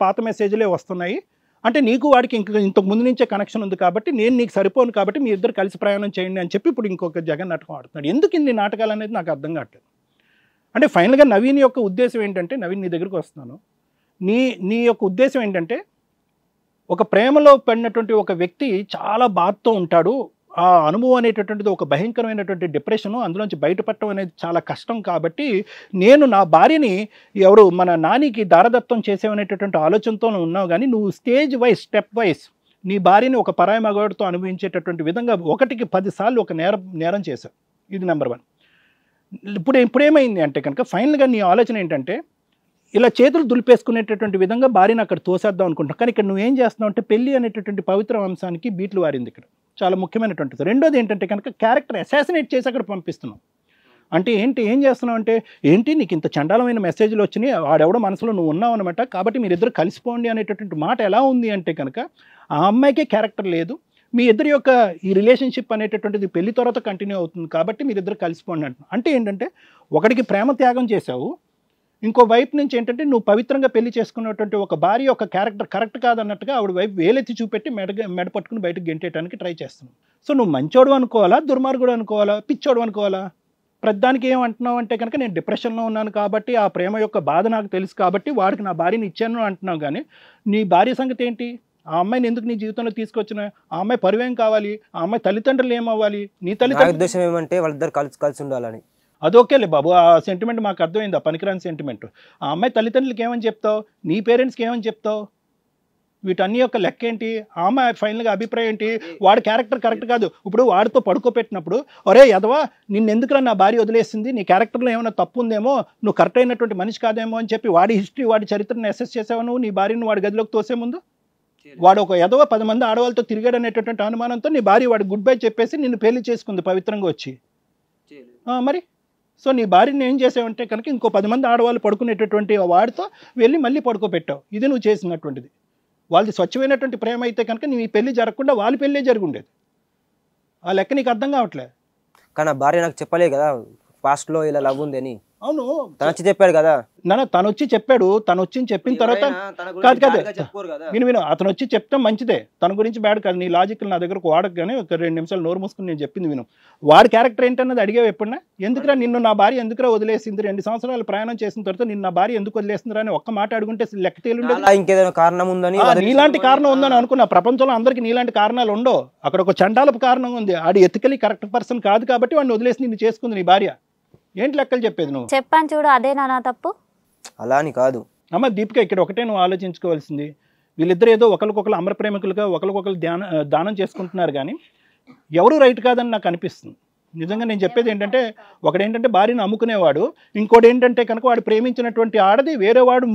పాత మెసేజ్లే వస్తున్నాయి అంటే నీకు వాడికి ఇంతకు ముందు నుంచే కనెక్షన్ ఉంది కాబట్టి నేను నీకు సరిపోను కాబట్టి మీ ఇద్దరు కలిసి ప్రయాణం చేయండి అని చెప్పి ఇప్పుడు ఇంకొక జగన్ నాటకం ఆడుతున్నాడు. ఎందుకు ఇన్ని నాటకాలు అనేది నాకు అర్థం కావట్లేదు. అంటే ఫైనల్గా నవీన్ యొక్క ఉద్దేశం ఏంటంటే, నవీన్ నీ దగ్గరికి వస్తున్నాను, నీ యొక్క ఉద్దేశం ఏంటంటే ఒక ప్రేమలో పడినటువంటి ఒక వ్యక్తి చాలా బాధతో ఉంటాడు, ఆ అనుభవం అనేటటువంటిది ఒక భయంకరమైనటువంటి డిప్రెషను, అందులోంచి బయటపడటం అనేది చాలా కష్టం, కాబట్టి నేను నా భార్యని ఎవరు మన నానికి దారదత్తం చేసేవనేటటువంటి ఆలోచనతో ఉన్నావు, కానీ నువ్వు స్టేజ్ వైజ్ స్టెప్ వైజ్ నీ భార్యని ఒక పరాయి మగవాడితో అనుభవించేటటువంటి విధంగా 1కి 10 సార్లు ఒక నేరం చేశావు. ఇది నెంబర్ 1. ఇప్పుడేమైంది అంటే కనుక ఫైనల్గా నీ ఆలోచన ఏంటంటే ఇలా చేతులు దులిపేసుకునేటటువంటి విధంగా భార్యను అక్కడ తోసేద్దాం అనుకుంటాం, కానీ ఇక్కడ నువ్వేం చేస్తున్నావు అంటే పెళ్లి అనేటటువంటి పవిత్ర అంశానికి బీట్లు వారింది. ఇక్కడ చాలా ముఖ్యమైనటువంటిది. రెండోది ఏంటంటే కనుక క్యారెక్టర్ అసాసినేట్ చేసి అక్కడ పంపిస్తున్నాం. అంటే ఏం చేస్తున్నావు అంటే ఏంటి నీకు ఇంత చండాలమైన మెసేజ్లు వచ్చినాయి, వాడెవడో మనసులో నువ్వు ఉన్నావు అనమాట, కాబట్టి మీరిద్దరు కలిసిపోండి అనేటటువంటి మాట ఎలా ఉంది అంటే కనుక ఆ అమ్మాయికే క్యారెక్టర్ లేదు, మీ ఇద్దరి యొక్క ఈ రిలేషన్షిప్ అనేటటువంటిది పెళ్లి తర్వాత కంటిన్యూ అవుతుంది కాబట్టి మీరిద్దరు కలిసిపోండి అంటున్నావు. అంటే ఏంటంటే ఒకడికి ప్రేమ త్యాగం చేశావు, ఇంకో వైపు నుంచి ఏంటంటే నువ్వు పవిత్రంగా పెళ్లి చేసుకున్నటువంటి ఒక భార్య యొక్క క్యారెక్టర్ కరెక్ట్ కాదన్నట్టుగా ఆవిడ వైపు వేలెత్తి చూపెట్టి మెడ పట్టుకుని బయటకు గెంటేయడానికి ట్రై చేస్తున్నావు. సో నువ్వు మంచోడు అనుకోవాలా, దుర్మార్గుడు అనుకోవాలా, పిచ్చోడు అనుకోవాలా? ప్రతిదానికి ఏమంటున్నావు అంటే కనుక నేను డిప్రెషన్లో ఉన్నాను కాబట్టి ఆ ప్రేమ యొక్క బాధ నాకు తెలుసు కాబట్టి వాడికి నా భార్యని ఇచ్చాను అంటున్నావు, కానీ నీ భార్య సంగతి ఏంటి? ఆ అమ్మాయిని ఎందుకు నీ జీవితంలో తీసుకొచ్చినా? ఆ అమ్మాయి పరివేం కావాలి? ఆ అమ్మాయి తల్లిదండ్రులు ఏమవ్వాలి? నీ తల్లిదండ్రుల ఉద్దేశం ఏమంటే వాళ్ళిద్దరు కలిసి ఉండాలని. అదొకేలే బాబు, ఆ సెంటిమెంట్ మాకు అర్థమైంది, ఆ పనికిరాని సెంటిమెంట్. ఆ అమ్మాయి తల్లిదండ్రులకి ఏమని చెప్తావు, నీ పేరెంట్స్కి ఏమని చెప్తావు? వీటన్ని యొక్క లెక్క ఏంటి? ఆ అమ్మాయి ఫైనల్గా అభిప్రాయం ఏంటి? వాడి క్యారెక్టర్ కరెక్ట్ కాదు. ఇప్పుడు వాడితో పడుకోపెట్టినప్పుడు ఒరే యదవా నిన్నెందుకురా నా భార్య వదిలేసింది, నీ క్యారెక్టర్లో ఏమైనా తప్పు ఉందేమో, నువ్వు కరెక్ట్ అయినటువంటి మనిషి కాదేమో అని చెప్పి వాడి హిస్టరీ వాడి చరిత్రను అసెస్ చేసావు నువ్వు నీ భార్యను వాడి గదిలోకి తోసే ముందు. వాడు ఒక యదవ 10 మంది ఆడవాళ్ళతో తిరిగాడు అనేటటువంటి అనుమానంతో నీ భార్య వాడి గుడ్ బై చెప్పేసి నిన్ను పెళ్లి చేసుకుంది పవిత్రంగా వచ్చి. మరి సో నీ భార్యని ఏం చేసావంటే కనుక ఇంకో 10 మంది ఆడవాళ్ళు పడుకునేటటువంటి వాడితో వెళ్ళి మళ్ళీ పడుకోబెట్టావు. ఇది నువ్వు చేసినటువంటిది. వాళ్ళది స్వచ్ఛమైనటువంటి ప్రేమ అయితే కనుక నీ పెళ్లి జరగకుండా వాళ్ళ పెళ్ళే జరిగి ఉండేది. ఆ లెక్క నీకు అర్థం కావట్లే. కానీ భార్య నాకు చెప్పలేదు కదా పాస్ట్లో ఇలా లవ్ ఉంది అని. అవును, తను వచ్చి చెప్పాడు కదా. తను వచ్చి చెప్పాడు. తను వచ్చి చెప్పిన తర్వాత విను అతను వచ్చి చెప్తాం మంచిదే, తన గురించి బ్యాడ్ కాదు. నీ లాజిక్ నా దగ్గరకు వాడకు, కానీ ఒక 2 నిమిషాలు నోరు మూసుకుని నేను చెప్పింది విను. వాడి క్యారెక్టర్ ఏంటన్నది అడిగావు ఎప్పుడన్నా? ఎందుకురా నిన్ను నా భార్య ఎందుకురా వదిలేసింది, 2 సంవత్సరాలు ప్రయాణం చేసిన తర్వాత నిన్ను నా భార్య ఎందుకు వదిలేసిందిరా అని ఒక్క మాట అడుగుంటే లెక్క తేలుండేది. ఇంకేదైనా కారణం ఉందని, నీలాంటి కారణం ఉందని అనుకున్నా. ప్రపంచంలో అందరికి నీలాంటి కారణాలు ఉండవు. అక్కడ ఒక చండాలపు కారణం ఉంది. ఆడి ఎథికలీ కరెక్ట్ పర్సన్ కాదు కాబట్టి వాడిని వదిలేసి నిన్ను చేసుకుంది నీ భార్య. ఏంటి లెక్కలు చెప్పేది నువ్వు? చెప్పాను చూడు, అదే నా తప్పు. అలా అని కాదు అమ్మ దీపిక, ఇక్కడ ఒకటే నువ్వు ఆలోచించుకోవాల్సింది, వీళ్ళిద్దరు ఏదో ఒకరికొకరు అమర ప్రేమికులుగా ఒకరికొకరు దానం చేసుకుంటున్నారు, కానీ ఎవరు రైట్ కాదని నాకు అనిపిస్తుంది. నిజంగా నేను చెప్పేది ఏంటంటే, ఒకడేంటంటే భార్యను అమ్ముకునేవాడు, ఇంకోటి ఏంటంటే కనుక వాడు ప్రేమించినటువంటి ఆడది వేరే వాడు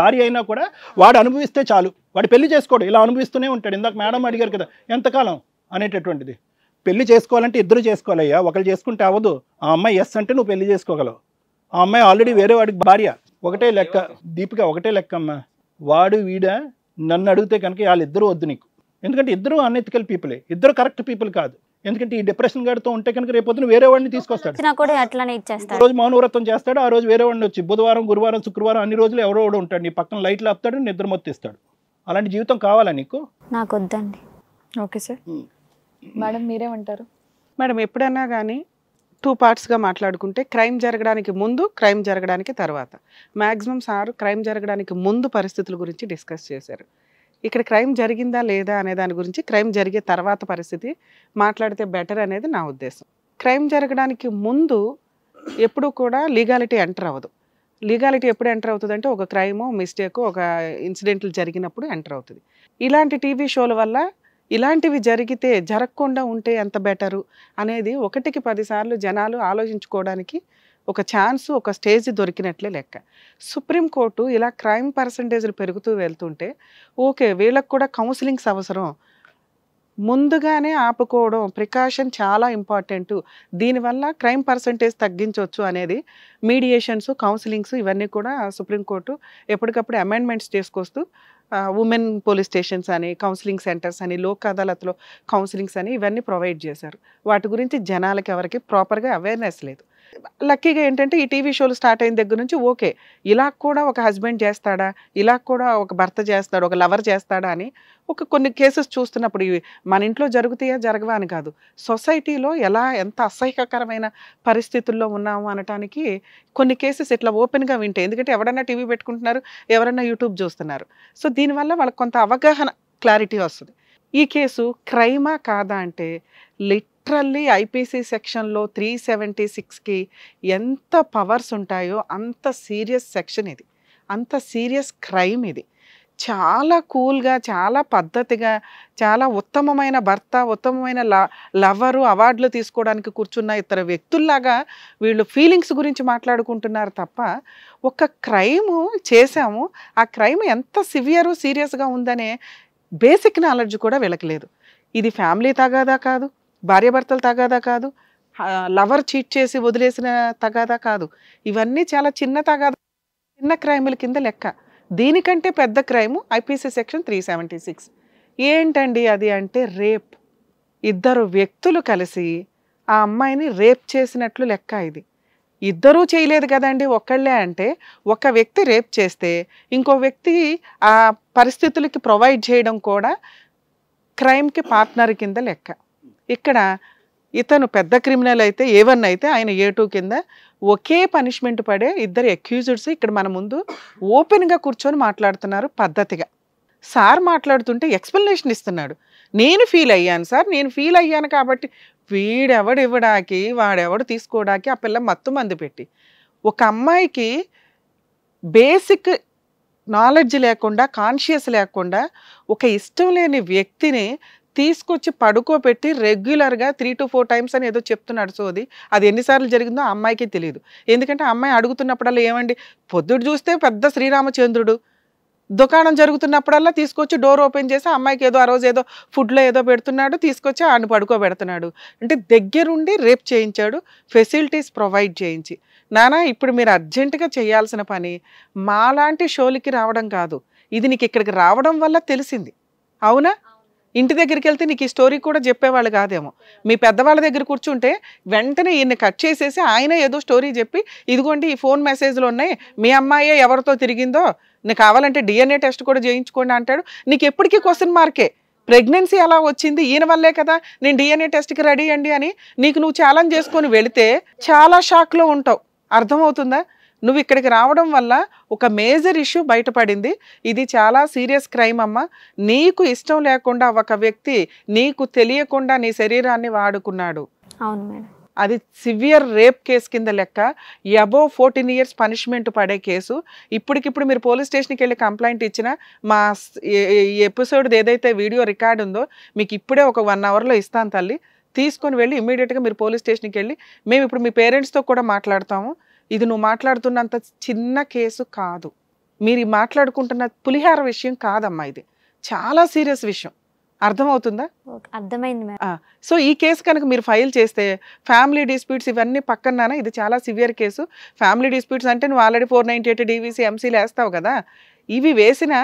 భార్య అయినా కూడా వాడు అనుభవిస్తే చాలు, వాడు పెళ్లి చేసుకోడు, ఇలా అనుభవిస్తూనే ఉంటాడు. ఇందాక మేడం అడిగారు కదా ఎంతకాలం అనేటటువంటిది. పెళ్లి చేసుకోవాలంటే ఇద్దరు చేసుకోవాలయ్యా, ఒకరు చేసుకుంటే అవ్వదు. ఆ అమ్మాయి ఎస్ అంటే నువ్వు పెళ్లి చేసుకోగలవు. ఆ అమ్మాయి ఆల్రెడీ వేరే వాడికి భార్య. ఒకటే లెక్క దీపిక, ఒకటే లెక్క అమ్మ. వాడు వీడ నన్ను అడిగితే కనుక వాళ్ళిద్దరూ వద్దు నీకు. ఎందుకంటే ఇద్దరు అన్ఎథికల్ పీపులే, ఇద్దరు కరెక్ట్ పీపుల్ కాదు. ఎందుకంటే ఈ డిప్రెషన్ గాడితో ఉంటే కనుక రేపొద్దున వేరే వాడిని తీసుకొస్తాడు. రోజు మౌనవ్రతం చేస్తాడు, ఆ రోజు వేరే వాడిని వచ్చి బుధవారం గురువారం శుక్రవారం అన్ని రోజులు ఎవరో ఉంటాడు, నీ పక్కన లైట్లు ఆపుతాడు, నిద్ర మొత్తిస్తాడు. అలాంటి జీవితం కావాలా నీకు? నాకు వద్దండి. Okay sir. మేడం మీరేమంటారు? మేడం ఎప్పుడైనా కానీ 2 పార్ట్స్గా మాట్లాడుకుంటే, క్రైమ్ జరగడానికి ముందు, క్రైమ్ జరగడానికి తర్వాత. మ్యాక్సిమం సార్ క్రైమ్ జరగడానికి ముందు పరిస్థితుల గురించి డిస్కస్ చేశారు. ఇక్కడ క్రైమ్ జరిగిందా లేదా అనే దాని గురించి క్రైమ్ జరిగే తర్వాత పరిస్థితి మాట్లాడితే బెటర్ అనేది నా ఉద్దేశం. క్రైమ్ జరగడానికి ముందు ఎప్పుడు కూడా లీగాలిటీ ఎంటర్ అవ్వదు. లీగాలిటీ ఎప్పుడు ఎంటర్ అవుతుంది అంటే ఒక క్రైమో మిస్టేకో ఒక ఇన్సిడెంట్లు జరిగినప్పుడు ఎంటర్ అవుతుంది. ఇలాంటి టీవీ షోల వల్ల ఇలాంటివి జరిగితే జరగకుండా ఉంటే ఎంత బెటరు అనేది 1కి 10 సార్లు జనాలు ఆలోచించుకోవడానికి ఒక ఛాన్స్, ఒక స్టేజ్ దొరికినట్లే లెక్క. సుప్రీంకోర్టు ఇలా క్రైమ్ పర్సంటేజ్లు పెరుగుతూ వెళ్తుంటే ఓకే, వీళ్ళకి కూడా కౌన్సిలింగ్స్ అవసరం, ముందుగానే ఆపుకోవడం, ప్రికాషన్ చాలా ఇంపార్టెంట్, దీనివల్ల క్రైమ్ పర్సంటేజ్ తగ్గించవచ్చు అనేది మీడియేషన్స్, కౌన్సిలింగ్స్ ఇవన్నీ కూడా సుప్రీంకోర్టు ఎప్పటికప్పుడు అమెండ్మెంట్స్ చేసుకొస్తూ ఉమెన్ పోలీస్ స్టేషన్స్ అని, కౌన్సిలింగ్ సెంటర్స్ అని, లోక్ అదాలత్లో కౌన్సిలింగ్స్ అని ఇవన్నీ ప్రొవైడ్ చేశారు. వాటి గురించి జనాలకి ఎవరికి ప్రాపర్గా అవేర్నెస్ లేదు. లక్కీగా ఏంటంటే ఈ టీవీ షోలు స్టార్ట్ అయిన దగ్గర నుంచి ఓకే, ఇలా కూడా ఒక హస్బెండ్ చేస్తాడా, ఇలా కూడా ఒక భర్త చేస్తాడు, ఒక లవర్ చేస్తాడా అని కొన్ని కేసెస్ చూస్తున్నప్పుడు ఇవి మన ఇంట్లో జరుగుతాయా జరగవా అని కాదు, సొసైటీలో ఎంత అసహ్యకరమైన పరిస్థితుల్లో ఉన్నాము అనటానికి కొన్ని కేసెస్ ఇట్లా ఓపెన్గా వింటే, ఎందుకంటే ఎవరైనా టీవీ పెట్టుకుంటున్నారు, ఎవరైనా యూట్యూబ్ చూస్తున్నారు. సో దీనివల్ల వాళ్ళకి కొంత అవగాహన, క్లారిటీ వస్తుంది. ఈ కేసు క్రైమా కాదా అంటే లిటరల్లీ ఐపీసీ సెక్షన్లో 376కి ఎంత పవర్స్ ఉంటాయో అంత సీరియస్ సెక్షన్ ఇది, అంత సీరియస్ క్రైమ్ ఇది. చాలా కూల్గా, చాలా పద్ధతిగా, చాలా ఉత్తమమైన భర్త, ఉత్తమమైన లవరు, అవార్డులు తీసుకోవడానికి కూర్చున్న ఇతర వ్యక్తుల్లాగా వీళ్ళు ఫీలింగ్స్ గురించి మాట్లాడుకుంటున్నారు తప్ప ఒక క్రైము చేశాము, ఆ క్రైమ్ ఎంత సివియరు సీరియస్గా ఉందనే బేసిక్ నాలెడ్జ్ కూడా వీళ్ళకి లేదు. ఇది ఫ్యామిలీ తగాదా కాదు, భార్యాభర్తలు తగాదా కాదు, లవర్ చీట్ చేసి వదిలేసిన తగాదా కాదు, ఇవన్నీ చాలా చిన్న తగాదా, చిన్న క్రైముల కింద లెక్క. దీనికంటే పెద్ద క్రైము ఐపీసీ సెక్షన్ 376. ఏంటండి అది అంటే రేప్. 2 వ్యక్తులు కలిసి ఆ అమ్మాయిని రేప్ చేసినట్లు లెక్క. ఇది ఇద్దరూ చేయలేదు కదండి, ఒక్కళ్ళే అంటే ఒక వ్యక్తి రేప్ చేస్తే ఇంకో వ్యక్తి ఆ పరిస్థితులకి ప్రొవైడ్ చేయడం కూడా క్రైమ్కి పార్ట్నర్ కింద లెక్క. ఇక్కడ ఇతను పెద్ద క్రిమినల్ అయితే A1 అయితే ఆయన A2 కింద ఒకే పనిష్మెంట్ పడే 2 అక్యూజ్డ్స్ ఇక్కడ మన ముందు ఓపెన్గా కూర్చొని మాట్లాడుతున్నారు పద్ధతిగా. సార్ మాట్లాడుతుంటే ఎక్స్ప్లెనేషన్ ఇస్తున్నాడు, నేను ఫీల్ అయ్యాను సార్, నేను ఫీల్ అయ్యాను కాబట్టి వీడెవడు ఇవ్వడానికి వాడెవడు తీసుకోవడానికి ఆ పిల్ల మత్తు మందు పెట్టి ఒక అమ్మాయికి బేసిక్ నాలెడ్జ్ లేకుండా, కాన్షియస్ లేకుండా ఒక ఇష్టం లేని వ్యక్తిని తీసుకొచ్చి పడుకోబెట్టి రెగ్యులర్గా 3 to 4 times అని ఏదో చెప్తున్నాడు. సో అది ఎన్నిసార్లు జరిగిందో ఆ అమ్మాయికి తెలియదు. ఎందుకంటే ఆ అమ్మాయి అడుగుతున్నప్పుడల్లా ఏమండి పొద్దుడు చూస్తే పెద్ద శ్రీరామచంద్రుడు, దుకాణం జరుగుతున్నప్పుడల్లా తీసుకొచ్చి డోర్ ఓపెన్ చేసి అమ్మాయికి ఏదో ఆ రోజు ఏదో ఫుడ్లో ఏదో పెడుతున్నాడు, తీసుకొచ్చి ఆయన పడుకోబెడుతున్నాడు. అంటే దగ్గరుండి రేప్ చేయించాడు, ఫెసిలిటీస్ ప్రొవైడ్ చేయించి. నానా ఇప్పుడు మీరు అర్జెంటుగా చేయాల్సిన పని మాలాంటి షోలకి రావడం కాదు, ఇది నీకు ఇక్కడికి రావడం వల్ల తెలిసింది, అవునా? ఇంటి దగ్గరికి వెళ్తే నీకు ఈ స్టోరీ కూడా చెప్పేవాళ్ళు కాదేమో. మీ పెద్దవాళ్ళ దగ్గర కూర్చుంటే వెంటనే ఈయన్ని కట్ చేసేసి ఆయన ఏదో స్టోరీ చెప్పి, ఇదిగోండి ఈ ఫోన్ మెసేజ్లు ఉన్నాయి, మీ అమ్మాయే ఎవరితో తిరిగిందో, నీకు కావాలంటే DNA టెస్ట్ కూడా చేయించుకోండి అంటాడు. నీకు ఎప్పటికీ క్వశ్చన్ మార్కే, ప్రెగ్నెన్సీ ఎలా వచ్చింది ఈయన వల్లే కదా, నేను DNA టెస్ట్కి రెడీ అండి అని నీకు నువ్వు ఛాలెంజ్ చేసుకొని వెళితే చాలా షాక్లో ఉంటావు. అర్థమవుతుందా? నువ్వు ఇక్కడికి రావడం వల్ల ఒక మేజర్ ఇష్యూ బయటపడింది. ఇది చాలా సీరియస్ క్రైమ్ అమ్మ. నీకు ఇష్టం లేకుండా ఒక వ్యక్తి నీకు తెలియకుండా నీ శరీరాన్ని వాడుకున్నాడు. అవును మేడం. అది సివియర్ రేప్ కేసు కింద లెక్క. అబోవ్ 14 years పనిష్మెంట్ పడే కేసు. ఇప్పటికిప్పుడు మీరు పోలీస్ స్టేషన్కి వెళ్ళి కంప్లైంట్ ఇచ్చినా మా ఎపిసోడ్ ఏదైతే వీడియో రికార్డ్ ఉందో మీకు ఇప్పుడే ఒక 1 hourలో ఇస్తాను తల్లి. తీసుకొని వెళ్ళి ఇమ్మీడియట్గా మీరు పోలీస్ స్టేషన్కి వెళ్ళి, మేము ఇప్పుడు మీ పేరెంట్స్తో కూడా మాట్లాడతాము, ఇది నువ్వు మాట్లాడుతున్నంత చిన్న కేసు కాదు, మీరు మాట్లాడుకుంటున్న పులిహార విషయం కాదమ్మా, ఇది చాలా సీరియస్ విషయం. అర్థమవుతుందా? అర్థమైంది మేడం. సో ఈ కేసు కనుక మీరు ఫైల్ చేస్తే ఫ్యామిలీ డిస్ప్యూట్స్ ఇవన్నీ పక్కన, ఇది చాలా సివియర్ కేసు. ఫ్యామిలీ డిస్ప్యూట్స్ అంటే నువ్వు ఆల్రెడీ 498 DVC MCలు వేస్తావు కదా, ఇవి వేసిన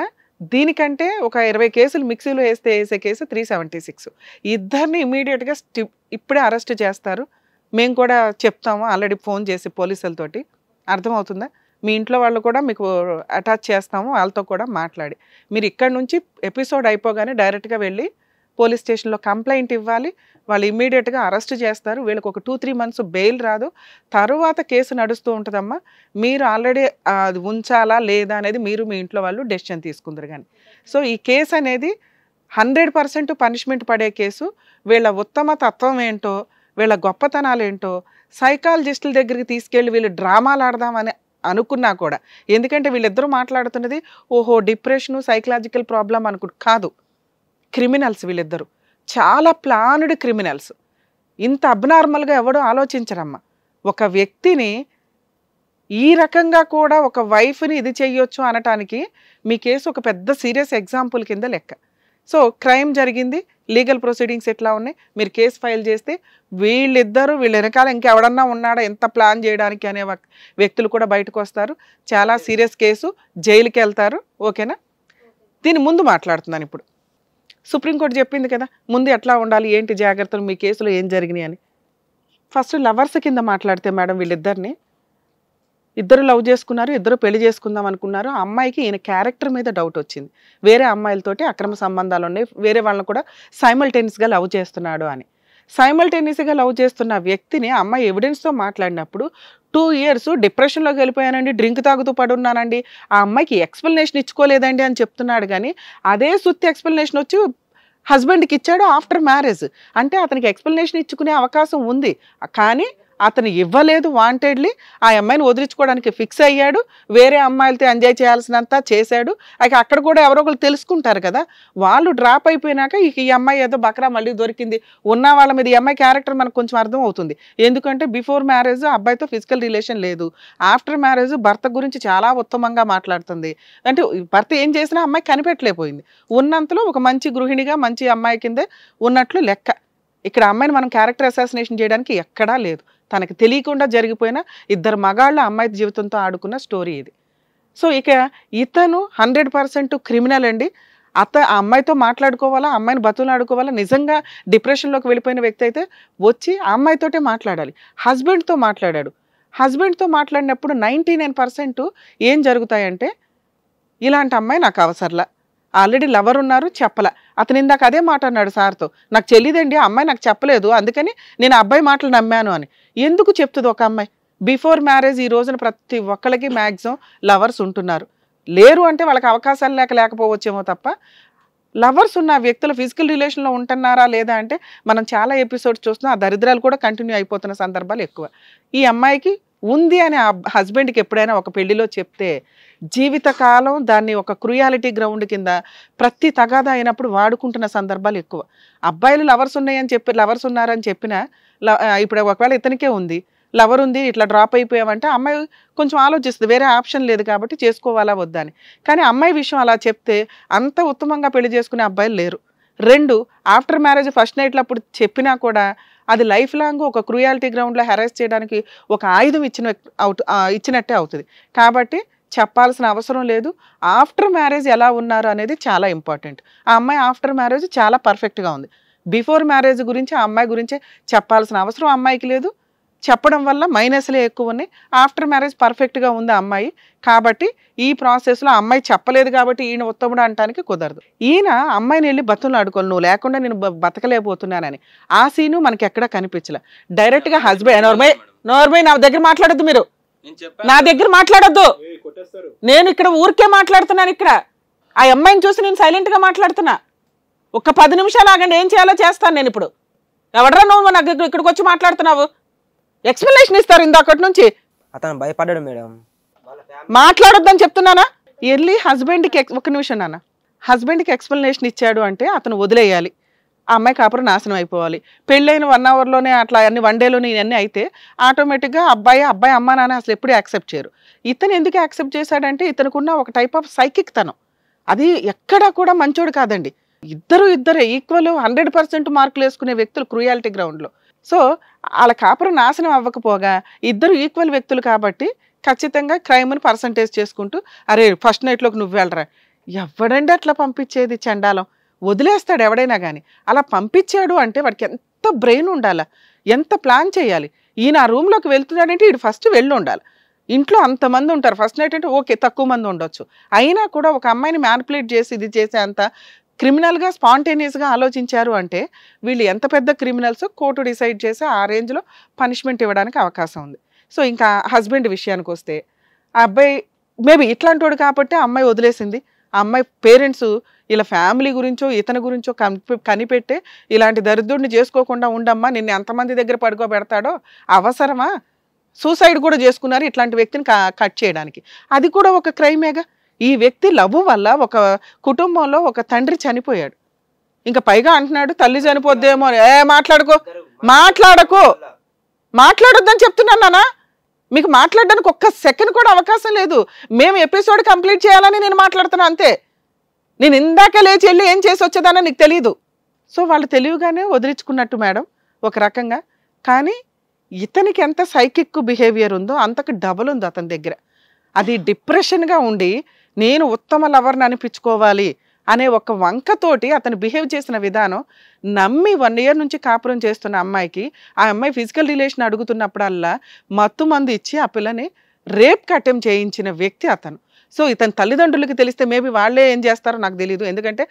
దీనికంటే ఒక 20 కేసులు మిక్సీలో వేసే కేసు 376. ఇద్దరిని ఇమీడియట్గా ఇప్పుడే అరెస్ట్ చేస్తారు. మేము కూడా చెప్తాము ఆల్రెడీ ఫోన్ చేసి పోలీసులతోటి. అర్థమవుతుందా? మీ ఇంట్లో వాళ్ళు కూడా మీకు అటాచ్ చేస్తాము, వాళ్ళతో కూడా మాట్లాడి మీరు ఇక్కడ నుంచి ఎపిసోడ్ అయిపోగానే డైరెక్ట్గా వెళ్ళి పోలీస్ స్టేషన్లో కంప్లైంట్ ఇవ్వాలి. వాళ్ళు ఇమ్మీడియట్గా అరెస్ట్ చేస్తారు. వీళ్ళకి ఒక 2-3 months బెయిల్ రాదు. తరువాత కేసు నడుస్తూ ఉంటుందమ్మా. మీరు ఆల్రెడీ అది ఉంచాలా లేదా అనేది మీరు మీ ఇంట్లో వాళ్ళు డెసిషన్ తీసుకుందరు కానీ. సో ఈ కేసు అనేది 100% పనిష్మెంట్ పడే కేసు. వీళ్ళ ఉత్తమ తత్వం ఏంటో, వీళ్ళ గొప్పతనాలు ఏంటో సైకాలజిస్టుల దగ్గరికి తీసుకెళ్ళి వీళ్ళు డ్రామాలు ఆడదామని అనుకున్నా కూడా, ఎందుకంటే వీళ్ళిద్దరూ మాట్లాడుతున్నది ఓహో డిప్రెషను సైకలాజికల్ ప్రాబ్లం కాదు, క్రిమినల్స్ వీళ్ళిద్దరూ, చాలా ప్లాన్డ్ క్రిమినల్స్. ఇంత అబ్నార్మల్గా ఎవడో ఆలోచించరమ్మా. ఒక వ్యక్తిని ఈ రకంగా కూడా ఒక వైఫ్ని ఇది చెయ్యొచ్చు అనటానికి మీ కేసు ఒక పెద్ద సీరియస్ ఎగ్జాంపుల్ కింద లెక్క. సో క్రైమ్ జరిగింది, లీగల్ ప్రొసీడింగ్స్ ఎట్లా ఉన్నాయి, మీరు కేసు ఫైల్ చేస్తే వీళ్ళ వెనకాల ఇంకెవడన్నా ఉన్నాడా ఎంత ప్లాన్ చేయడానికి అనే వ్యక్తులు కూడా బయటకు వస్తారు. చాలా సీరియస్ కేసు, జైలుకి వెళ్తారు. ఓకేనా? దీని ముందు మాట్లాడుతున్నాను ఇప్పుడు. సుప్రీంకోర్టు చెప్పింది కదా ముందు ఎట్లా ఉండాలి, ఏంటి జాగ్రత్తలు, మీ కేసులో ఏం జరిగినాయి అని. ఫస్ట్ లవర్స్ కింద మాట్లాడితే మేడం ఇద్దరు లవ్ చేసుకున్నారు, ఇద్దరు పెళ్లి చేసుకుందాం అనుకున్నారు. ఆ అమ్మాయికి ఈయన క్యారెక్టర్ మీద డౌట్ వచ్చింది, వేరే అమ్మాయిలతోటి అక్రమ సంబంధాలు ఉన్నాయి, వేరే వాళ్ళని కూడా సైమల్టేనియస్గా లవ్ చేస్తున్నాడు అని. సైమల్టేనియస్గా లవ్ చేస్తున్న వ్యక్తిని అమ్మాయి ఎవిడెన్స్తో మాట్లాడినప్పుడు 2 years డిప్రెషన్లోకి వెళ్ళిపోయానండి, డ్రింక్ తాగుతూ పడున్నానండి, ఆ అమ్మాయికి ఎక్స్ప్లెనేషన్ ఇచ్చుకోలేదండి అని చెప్తున్నాడు. కానీ అదే సుత్తి ఎక్స్ప్లెనేషన్ వచ్చి హస్బెండ్కి ఇచ్చాడు ఆఫ్టర్ మ్యారేజ్. అంటే అతనికి ఎక్స్ప్లెనేషన్ ఇచ్చుకునే అవకాశం ఉంది, కానీ అతను ఇవ్వలేదు. వాంటెడ్లీ ఆ అమ్మాయిని వదిలించుకోవడానికి ఫిక్స్ అయ్యాడు, వేరే అమ్మాయిలతో ఎంజాయ్ చేయాల్సినంత చేశాడు. అక్కడ కూడా ఎవరో ఒకరు తెలుసుకుంటారు కదా, వాళ్ళు డ్రాప్ అయిపోయినాక ఈ అమ్మాయి ఏదో బక్రా మళ్ళీ దొరికింది ఉన్న వాళ్ళ మీద ఈ అమ్మాయి క్యారెక్టర్ మనకు కొంచెం అర్థం అవుతుంది. ఎందుకంటే బిఫోర్ మ్యారేజ్ అబ్బాయితో ఫిజికల్ రిలేషన్ లేదు, ఆఫ్టర్ మ్యారేజ్ భర్త గురించి చాలా ఉత్తమంగా మాట్లాడుతుంది. అంటే భర్త ఏం చేసినా అమ్మాయి కనిపెట్టలేకపోయింది, ఉన్నంతలో ఒక మంచి గృహిణిగా మంచి అమ్మాయి కిందే ఉన్నట్లు లెక్క. ఇక్కడ అమ్మాయిని మనం క్యారెక్టర్ అసాసినేషన్ చేయడానికి ఎక్కడా లేదు, తనకి తెలియకుండా జరిగిపోయిన ఇద్దరు మగాళ్ళ అమ్మాయి జీవితంతో ఆడుకున్న స్టోరీ ఇది. సో ఇక ఇతను 100% క్రిమినల్ అండి. ఆ అమ్మాయితో మాట్లాడుకోవాలా, అమ్మాయిని బతులు ఆడుకోవాలా, నిజంగా డిప్రెషన్లోకి వెళ్ళిపోయిన వ్యక్తి అయితే వచ్చి ఆ అమ్మాయితోటే మాట్లాడాలి. హస్బెండ్తో మాట్లాడాడు. హస్బెండ్తో మాట్లాడినప్పుడు 99% ఏం జరుగుతాయంటే, ఇలాంటి అమ్మాయి నాకు అవసరంలా, ఆల్రెడీ లవర్ ఉన్నారు చెప్పలా. అతను ఇందాక అదే మాట అన్నాడు సార్తో, నాకు తెలియదండి ఆ అమ్మాయి నాకు చెప్పలేదు, అందుకని నేను అబ్బాయి మాటలు నమ్మాను అని. ఎందుకు చెప్తుంది ఒక అమ్మాయి? బిఫోర్ మ్యారేజ్ ఈ రోజున ప్రతి ఒక్కరికి మ్యాక్సిమం లవర్స్ ఉంటున్నారు. లేరు అంటే వాళ్ళకి అవకాశాలు లేకపోవచ్చేమో తప్ప, లవర్స్ ఉన్న వ్యక్తులు ఫిజికల్ రిలేషన్లో ఉంటున్నారా లేదా అంటే మనం చాలా ఎపిసోడ్స్ చూస్తున్నాం. ఆ దరిద్రాలు కూడా కంటిన్యూ అయిపోతున్న సందర్భాలు ఎక్కువ. ఈ అమ్మాయికి ఉంది అని ఆ హస్బెండ్కి ఎప్పుడైనా ఒక పెళ్లిలో చెప్తే జీవితకాలం దాన్ని ఒక క్రూయాలిటీ గ్రౌండ్ కింద ప్రతి తగాదా అయినప్పుడు వాడుకుంటున్న సందర్భాలు ఎక్కువ. అబ్బాయిలు లవర్స్ ఉన్నారని చెప్పినా ఇప్పుడు ఒకవేళ ఇతనికే ఉంది, లవర్ ఉంది ఇట్లా డ్రాప్ అయిపోయామంటే అమ్మాయి కొంచెం ఆలోచిస్తుంది, వేరే ఆప్షన్ లేదు కాబట్టి చేసుకోవాలా వద్దా అని. కానీ అమ్మాయి విషయం అలా చెప్తే అంత ఉత్తమంగా పెళ్లి చేసుకునే అబ్బాయిలు లేరు. 2, ఆఫ్టర్ మ్యారేజ్ ఫస్ట్ నైట్లో అప్పుడు చెప్పినా కూడా అది లైఫ్ లాంగ్ ఒక క్రూయాలిటీ గ్రౌండ్లో హెరాస్ చేయడానికి ఒక ఆయుధం ఇచ్చినట్టే అవుతుంది. కాబట్టి చెప్పాల్సిన అవసరం లేదు. ఆఫ్టర్ మ్యారేజ్ ఎలా ఉన్నారు అనేది చాలా ఇంపార్టెంట్. ఆ అమ్మాయి ఆఫ్టర్ మ్యారేజ్ చాలా పర్ఫెక్ట్గా ఉంది. బిఫోర్ మ్యారేజ్ గురించి ఆ అమ్మాయి గురించే చెప్పాల్సిన అవసరం అమ్మాయికి లేదు. చెప్పడం వల్ల మైనస్లే ఎక్కువ ఉన్నాయి. ఆఫ్టర్ మ్యారేజ్ పర్ఫెక్ట్గా ఉంది అమ్మాయి. కాబట్టి ఈ ప్రాసెస్లో అమ్మాయి చెప్పలేదు కాబట్టి ఈయన ఉత్తముడు అనటానికి కుదరదు. ఈయన అమ్మాయిని వెళ్ళి బతులు ఆడుకోవాలి, నువ్వు లేకుండా నేను బతకలేకపోతున్నానని. ఆ సీను మనకి ఎక్కడా కనిపించలే. డైరెక్ట్గా హస్బెండ్ నోర్మై నా దగ్గర మాట్లాడద్దు, మీరు నా దగ్గర మాట్లాడొద్దు. నేను ఇక్కడ ఊరికే మాట్లాడుతున్నాను. ఇక్కడ ఆ అమ్మాయిని చూసి నేను సైలెంట్గా మాట్లాడుతున్నా. ఒక్క 10 నిమిషాలు ఆగండి, ఏం చేయాలో చేస్తాను నేను ఇప్పుడు. ఎవడరా నువ్వు నాకు ఇక్కడికి వచ్చి మాట్లాడుతున్నావు? ఎక్స్ప్లెనేషన్ ఇస్తారు ఇందాకటి నుంచి. అతను భయపడ్డాడు మేడం. మాట్లాడొద్దని చెప్తున్నానా? ఎర్లీ హస్బెండ్కి ఒక నిమిషం నాన్న, హస్బెండ్కి ఎక్స్ప్లెనేషన్ ఇచ్చాడు అంటే అతను వదిలేయాలి. ఆ అమ్మాయి కాపురం నాశనం అయిపోవాలి. పెళ్ళైన 1 అవర్లోనే అట్లా అన్ని 1 డేలోనే ఇవన్నీ అయితే ఆటోమేటిక్గా అబ్బాయి అమ్మ నాన్న అసలు ఎప్పుడూ యాక్సెప్ట్ చేయరు. ఇతను ఎందుకు యాక్సెప్ట్ చేశాడంటే ఇతనుకున్న ఒక టైప్ ఆఫ్ సైకిక్ తనం. అది ఎక్కడా కూడా మంచోడు కాదండి. ఇద్దరే ఈక్వల్ 100% మార్కులు వేసుకునే వ్యక్తులు క్రూయాలిటీ గ్రౌండ్లో. సో వాళ్ళ కాపురం నాశనం అవ్వకపోగా ఇద్దరు ఈక్వల్ వ్యక్తులు కాబట్టి ఖచ్చితంగా క్రైమ్ని పర్సంటేజ్ చేసుకుంటూ అరే ఫస్ట్ నైట్లోకి నువ్వు వెళ్ళరా. ఎవడండి అట్లా పంపించేది? చండాలం. వదిలేస్తాడు ఎవడైనా కానీ. అలా పంపించాడు అంటే వాడికి ఎంత బ్రెయిన్ ఉండాలా, ఎంత ప్లాన్ చేయాలి. ఈయన ఆ రూమ్లోకి వెళ్తున్నాడంటే వీడు ఫస్ట్ వెళ్ళి ఉండాలి. ఇంట్లో అంతమంది ఉంటారు, ఫస్ట్ నైట్ అంటే ఓకే తక్కువ మంది ఉండొచ్చు, అయినా కూడా ఒక అమ్మాయిని మ్యానిపులేట్ చేసి ఇది చేసే అంత క్రిమినల్గా స్పాంటేనియస్గా ఆలోచించారు అంటే వీళ్ళు ఎంత పెద్ద క్రిమినల్స్ కోర్టు డిసైడ్ చేసి ఆ రేంజ్లో పనిష్మెంట్ ఇవ్వడానికి అవకాశం ఉంది. సో ఇంకా హస్బెండ్ విషయానికి వస్తే ఆ అబ్బాయి మేబీ ఇట్లాంటి వాడు కాబట్టి ఆ అమ్మాయి వదిలేసింది. ఆ అమ్మాయి పేరెంట్స్ ఇలా ఫ్యామిలీ గురించో ఇతని గురించో కనిపెట్టే ఇలాంటి దరిద్రుడిని చేసుకోకుండా ఉండమ్మా, నిన్ను ఎంతమంది దగ్గర పడుకోబెడతాడో, అవసరమా? సూసైడ్ కూడా చేసుకున్నారు ఇట్లాంటి వ్యక్తిని కట్ చేయడానికి. అది కూడా ఒక క్రైమేగా. ఈ వ్యక్తి లవ్ వల్ల ఒక కుటుంబంలో ఒక తండ్రి చనిపోయాడు. ఇంకా పైగా అంటున్నాడు తల్లి చనిపోద్దేమో. మాట్లాడొద్దని చెప్తున్నాను నాన్న. మీకు మాట్లాడడానికి ఒక్క సెకండ్ కూడా అవకాశం లేదు. మేము ఎపిసోడ్ కంప్లీట్ చేయాలని నేను మాట్లాడుతున్నా అంతే. నేను ఇందాక లేచి వెళ్ళి ఏం చేసి వచ్చేదానో నీకు తెలియదు. సో వాళ్ళు తెలివిగానే వదిలించుకున్నట్టు మేడం ఒక రకంగా. కానీ ఇతనికి ఎంత సైకిక్ బిహేవియర్ ఉందో అంతకు డబుల్ ఉంది అతని దగ్గర. అది డిప్రెషన్గా ఉండి నేను ఉత్తమ లవర్ని అనిపించుకోవాలి అనే ఒక వంకతోటి అతను బిహేవ్ చేసిన విధానం నమ్మి 1 ఇయర్ నుంచి కాపురం చేస్తున్న అమ్మాయికి ఆ అమ్మాయి ఫిజికల్ రిలేషన్ అడుగుతున్నప్పుడల్లా మత్తు మందు ఇచ్చి ఆ పిల్లని రేప్ అటెంప్ట్ చేయించిన వ్యక్తి అతను. సో ఇతని తల్లిదండ్రులకి తెలిస్తే మేబీ వాళ్ళే ఏం చేస్తారో నాకు తెలియదు. ఎందుకంటే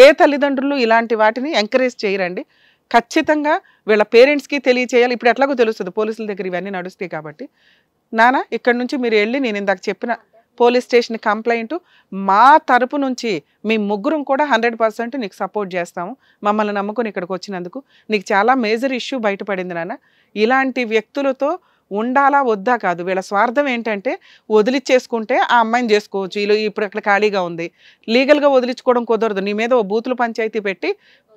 ఏ తల్లిదండ్రులు ఇలాంటి వాటిని ఎంకరేజ్ చేయరండి. ఖచ్చితంగా వీళ్ళ పేరెంట్స్కి తెలియచేయాలి. ఇప్పుడు ఎట్లాగో తెలుస్తుంది, పోలీసుల దగ్గర ఇవన్నీ నడుస్తాయి కాబట్టి. నాన్న ఇక్కడ నుంచి మీరు వెళ్ళి నేను ఇందాక చెప్పిన పోలీస్ స్టేషన్ కంప్లైంట్ మా తరపు నుంచి మీ ముగ్గురం కూడా 100% నీకు సపోర్ట్ చేస్తాము. మమ్మల్ని నమ్ముకొని ఇక్కడికి వచ్చినందుకు నీకు చాలా మేజర్ ఇష్యూ బయటపడింది నాన్న. ఇలాంటి వ్యక్తులతో ఉండాలా వద్దా కాదు, వీళ్ళ స్వార్థం ఏంటంటే వదిలిచ్చేసుకుంటే ఆ అమ్మాయిని చేసుకోవచ్చు, ఇప్పుడు అక్కడ ఖాళీగా ఉంది, లీగల్గా వదిలించుకోవడం కుదరదు, నీ మీద ఓ బూతులు పంచాయతీ పెట్టి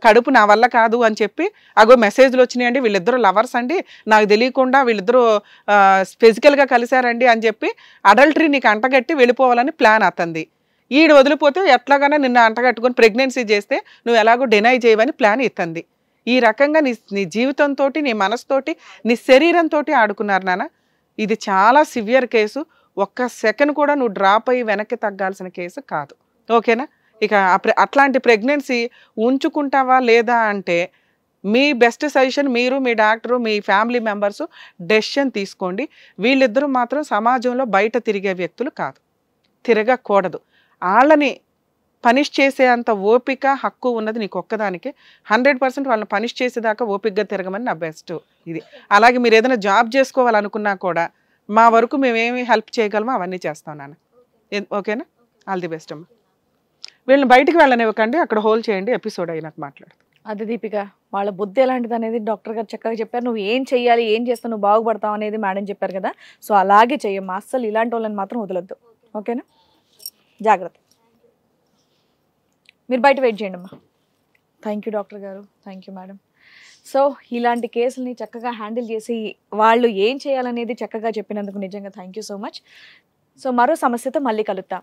కడుపు నా వల్ల కాదు అని చెప్పి అగో మెసేజ్లు వచ్చినాయండి వీళ్ళిద్దరూ లవర్స్ అండి నాకు తెలియకుండా వీళ్ళిద్దరూ ఫిజికల్గా కలిశారండి అని చెప్పి అడల్టరీ నీకు అంటగట్టి వెళ్ళిపోవాలని ప్లాన్ అతంది. ఈడు వదిలిపోతే ఎట్లాగానే నిన్న అంటగట్టుకొని ప్రెగ్నెన్సీ చేస్తే నువ్వు ఎలాగో డినై చేయవని ప్లాన్ ఇతంది. ఈ రకంగా నీ జీవితంతో నీ మనసుతోటి నీ శరీరంతో ఆడుకున్నారు నాన్న. ఇది చాలా సివియర్ కేసు. ఒక్క సెకండ్ కూడా నువ్వు డ్రాప్ అయ్యి వెనక్కి తగ్గాల్సిన కేసు కాదు. ఓకేనా? ఇక అట్లాంటి ప్రెగ్నెన్సీ ఉంచుకుంటావా లేదా అంటే మీ బెస్ట్ సజెషన్ మీరు మీ డాక్టరు మీ ఫ్యామిలీ మెంబర్స్ డెసిషన్ తీసుకోండి. వీళ్ళిద్దరూ మాత్రం సమాజంలో బయట తిరిగే వ్యక్తులు కాదు, తిరగకూడదు. వాళ్ళని పనిష్ చేసే అంత ఓపిక హక్కు ఉన్నది నీకు ఒక్కదానికి. 100% వాళ్ళని పనిష్ చేసేదాకా ఓపికగా తిరగమని నా బెస్ట్ ఇది. అలాగే మీరు ఏదైనా జాబ్ చేసుకోవాలనుకున్నా కూడా మా వరకు మేమేమి హెల్ప్ చేయగలమో అవన్నీ చేస్తాం నాన్న. ఓకేనా? ఆల్ ది బెస్ట్ అమ్మా. వీళ్ళని బయటికి వెళ్ళనివ్వకండి, అక్కడ హోల్డ్ చేయండి, ఎపిసోడ్ అయినాక మాట్లాడతాం. అది దీపిక వాళ్ళ బుద్ధి ఎలాంటిది అనేది డాక్టర్ గారు చక్కగా చెప్పారు. నువ్వు ఏం చెయ్యాలి, ఏం చేస్తావు, నువ్వు బాగుపడతావు అనేది మేడం చెప్పారు కదా. సో అలాగే చెయ్యమ్మా, అస్సలు ఇలాంటి వాళ్ళని మాత్రం వదలొద్దు. ఓకేనా? జాగ్రత్త. మీరు బయట వెయిట్ చేయండి అమ్మా. థ్యాంక్ యూ డాక్టర్ గారు, థ్యాంక్ యూ మేడం. సో ఇలాంటి కేసుల్ని చక్కగా హ్యాండిల్ చేసి వాళ్ళు ఏం చేయాలనేది చక్కగా చెప్పినందుకు నిజంగా thank you so much. So మరో సమస్యతో మళ్ళీ కలుద్దాం.